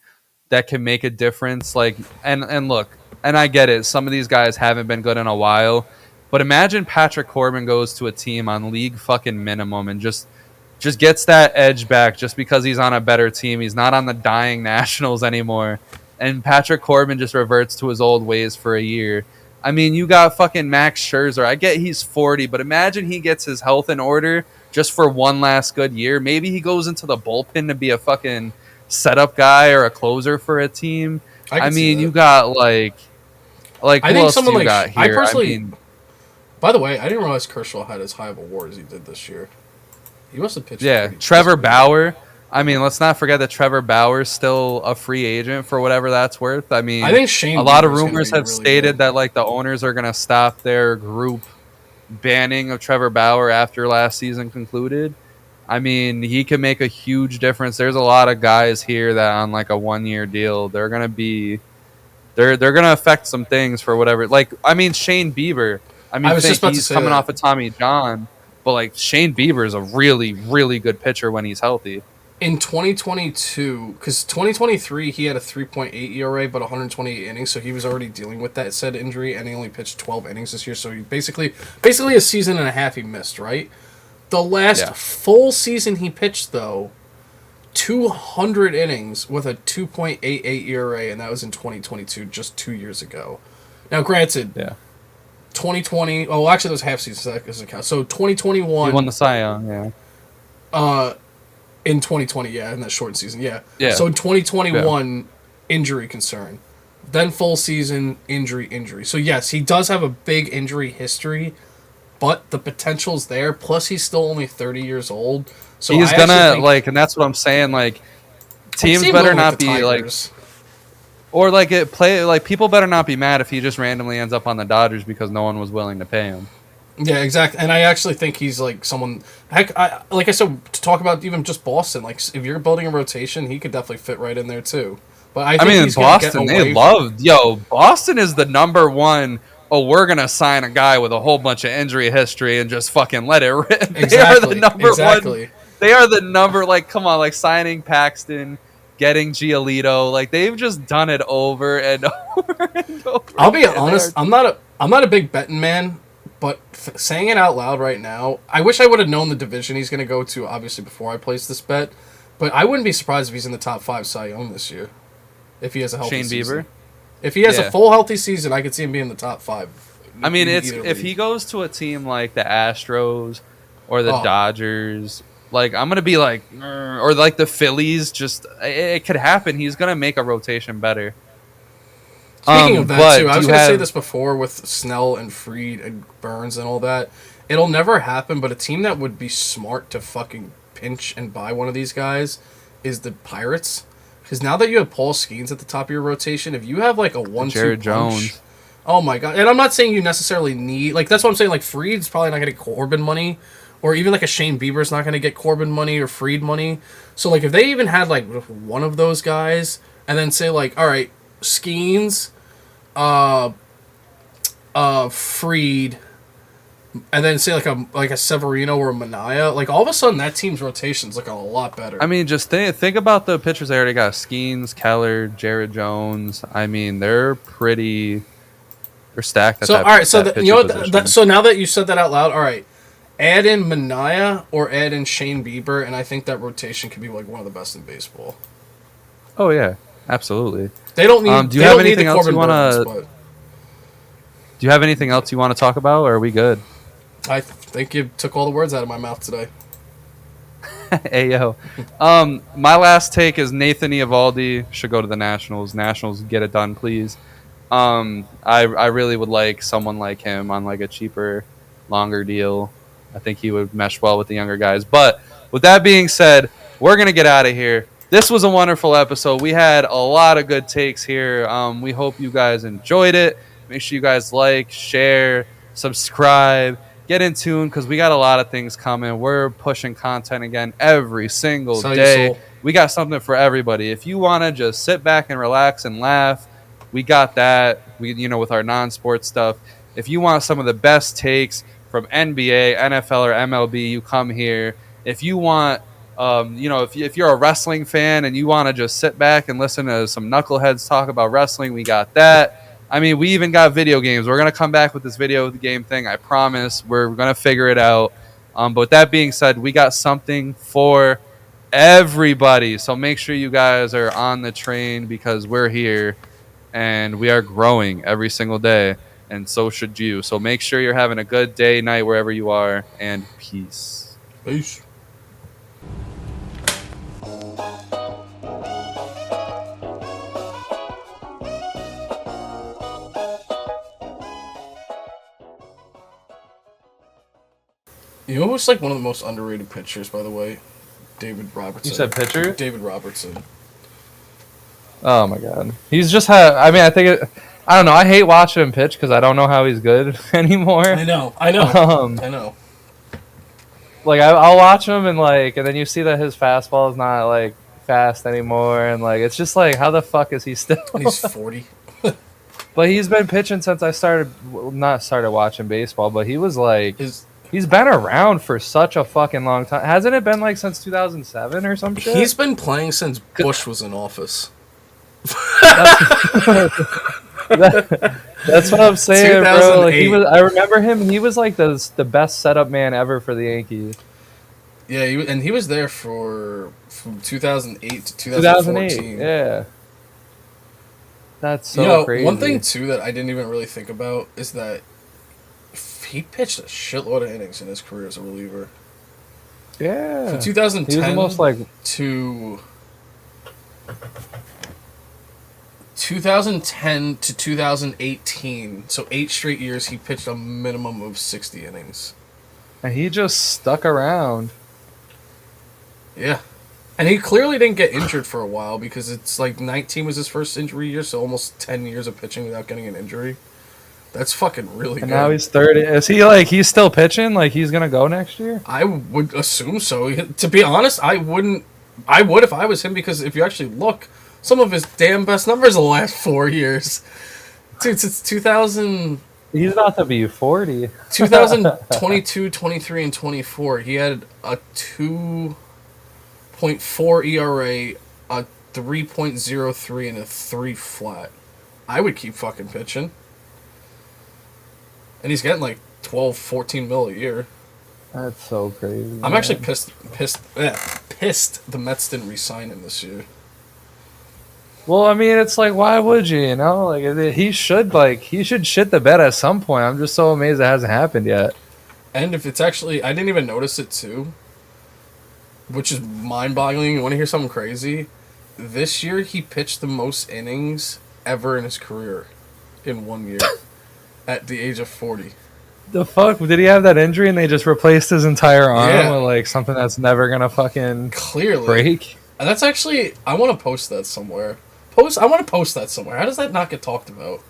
that can make a difference. And look, and I get it, some of these guys haven't been good in a while, but imagine Patrick Corbin goes to a team on league fucking minimum and just gets that edge back just because he's on a better team. He's not on the dying Nationals anymore. And Patrick Corbin just reverts to his old ways for a year. I mean, you got fucking Max Scherzer. I get he's 40, but imagine he gets his health in order just for one last good year. Maybe he goes into the bullpen to be a fucking setup guy or a closer for a team. I mean, you got I think someone got here? I personally, by the way, I didn't realize Kershaw had as high of a WAR as he did this year. He must have pitched. Yeah, Trevor Bauer. I mean, let's not forget that Trevor Bauer's still a free agent for whatever that's worth. I mean, I think Shane a lot of rumors have stated that the owners are going to stop their group banning of Trevor Bauer after last season concluded. I mean, he can make a huge difference. There's a lot of guys here that on a 1-year deal, they're going to be they're going to affect some things for whatever. I mean, Shane Bieber. I mean, he's coming off of Tommy John. But Shane Bieber is a really, really good pitcher when he's healthy. In 2022, because 2023 he had a 3.8 ERA but 128 innings, so he was already dealing with that said injury, and he only pitched 12 innings this year. So he basically a season and a half he missed. Right. The last full season he pitched though, 200 innings with a 2.88 ERA, and that was in 2022, just 2 years ago. Now, granted. 2020. Oh, actually, those half seasons. That doesn't count. So 2021. He won the Cy Young. In 2020, in that short season, yeah. So in 2021, injury concern. Then full season, injury. So yes, he does have a big injury history, but the potential's there. Plus, he's still only 30 years old. So he's gonna and that's what I'm saying. Teams better not be or people better not be mad if he just randomly ends up on the Dodgers because no one was willing to pay him. Yeah, exactly. And I actually think he's someone. Heck, like I said, to talk about even just Boston. If you're building a rotation, he could definitely fit right in there too. But I think he's Boston, Boston is the number one. Oh, we're gonna sign a guy with a whole bunch of injury history and just fucking let it rip. Exactly. They are the number one. They are the number. Come on, signing Paxton. getting Giolito. Like they've just done it over and over and over. I'll be again. honest. I'm not a big betting man, but saying it out loud right now, I wish I would have known the division he's going to go to. Obviously, before I placed this bet, but I wouldn't be surprised if he's in the top 5 Cy Young this year, if he has a healthy Shane season. Bieber. If he has a full healthy season, I could see him being in the top 5. I mean, it's if he goes to a team like the Astros or the Dodgers. Like, I'm going to be like, or like the Phillies, just, it could happen. He's going to make a rotation better. Speaking of that, too, I was going to say this before with Snell and Fried and Burns and all that. It'll never happen, but a team that would be smart to fucking pinch and buy one of these guys is the Pirates. Because now that you have Paul Skeens at the top of your rotation, if you have like a 1-2 Jared punch, Jones. Oh my god. And I'm not saying you necessarily need, like, that's what I'm saying, like, Fried's probably not going to get Corbin money. Or even like a Shane Bieber's not going to get Corbin money or Fried money. So like if they even had like one of those guys and then say like, all right, Skeens, Fried, and then say like a Severino or a Manaea, like all of a sudden that team's rotation's looking a lot better. I mean, just think about the pitchers they already got: Skeens, Keller, Jared Jones. I mean, they're stacked. At so that, all right, so you know what? So now that you said that out loud, all right. Add in Manaea or add in Shane Bieber, and I think that rotation could be like one of the best in baseball. Oh yeah, absolutely. They don't need. Do you have anything else you want to? Do you have anything else you want to talk about, or are we good? I think you took all the words out of my mouth today. Hey yo, my last take is Nathan Eovaldi should go to the Nationals. Nationals, get it done, please. I really would like someone like him on like a cheaper, longer deal. I think he would mesh well with the younger guys. But with that being said, we're going to get out of here. This was a wonderful episode. We had a lot of good takes here. We hope you guys enjoyed it. Make sure you guys like, share, subscribe, get in tune because we got a lot of things coming. We're pushing content again every single day. We got something for everybody. If you want to just sit back and relax and laugh, we got that. With our non-sports stuff. If you want some of the best takes from NBA, NFL, or MLB, you come here. If you want, if you're a wrestling fan and you want to just sit back and listen to some knuckleheads talk about wrestling, we got that. I mean, we even got video games. We're going to come back with this video game thing. I promise. We're going to figure it out. But with that being said, we got something for everybody. So make sure you guys are on the train because we're here and we are growing every single day. And so should you. So make sure you're having a good day, night, wherever you are. And peace. Peace. You know who's like one of the most underrated pitchers, by the way? David Robertson. You said pitcher? David Robertson. Oh my god. He's just I don't know. I hate watching him pitch because I don't know how he's good anymore. I know. Like I'll watch him and then you see that his fastball is not like fast anymore, and like it's just like how the fuck is he still? He's 40. But he's been pitching since I started watching baseball. But he was like he's been around for such a fucking long time. Hasn't it been like since 2007 or some shit? He's been playing since Bush was in office. That's what I'm saying, bro. Like I remember him. He was like the best setup man ever for the Yankees. Yeah, he was there from 2008 to 2014. Yeah, that's so crazy. One thing too that I didn't even really think about is that he pitched a shitload of innings in his career as a reliever. Yeah, from 2010 he was almost like to 2010 to 2018, so 8 straight years, he pitched a minimum of 60 innings. And he just stuck around. Yeah. And he clearly didn't get injured for a while because it's like 19 was his first injury year, so almost 10 years of pitching without getting an injury. That's fucking really good. And now he's 30. Is he he's still pitching? Like he's going to go next year? I would assume so. To be honest, I would if I was him because if you actually look, some of his damn best numbers in the last 4 years. Dude, since 2000... He's about to be 40. 2022, 23, and 24, he had a 2.4 ERA, a 3.03 and a 3 flat. I would keep fucking pitching. And he's getting like 12, 14 mil a year. That's so crazy. I'm actually pissed the Mets didn't re-sign him this year. Well, I mean, it's like, why would you? You know, he should shit the bed at some point. I'm just so amazed it hasn't happened yet. And if it's actually, I didn't even notice it too, which is mind-boggling. You want to hear something crazy? This year he pitched the most innings ever in his career in 1 year at the age of 40. The fuck? Did he have that injury and they just replaced his entire arm Yeah. with like something that's never gonna fucking Clearly break? And that's actually, I want to post that somewhere. I want to post that somewhere. How does that not get talked about?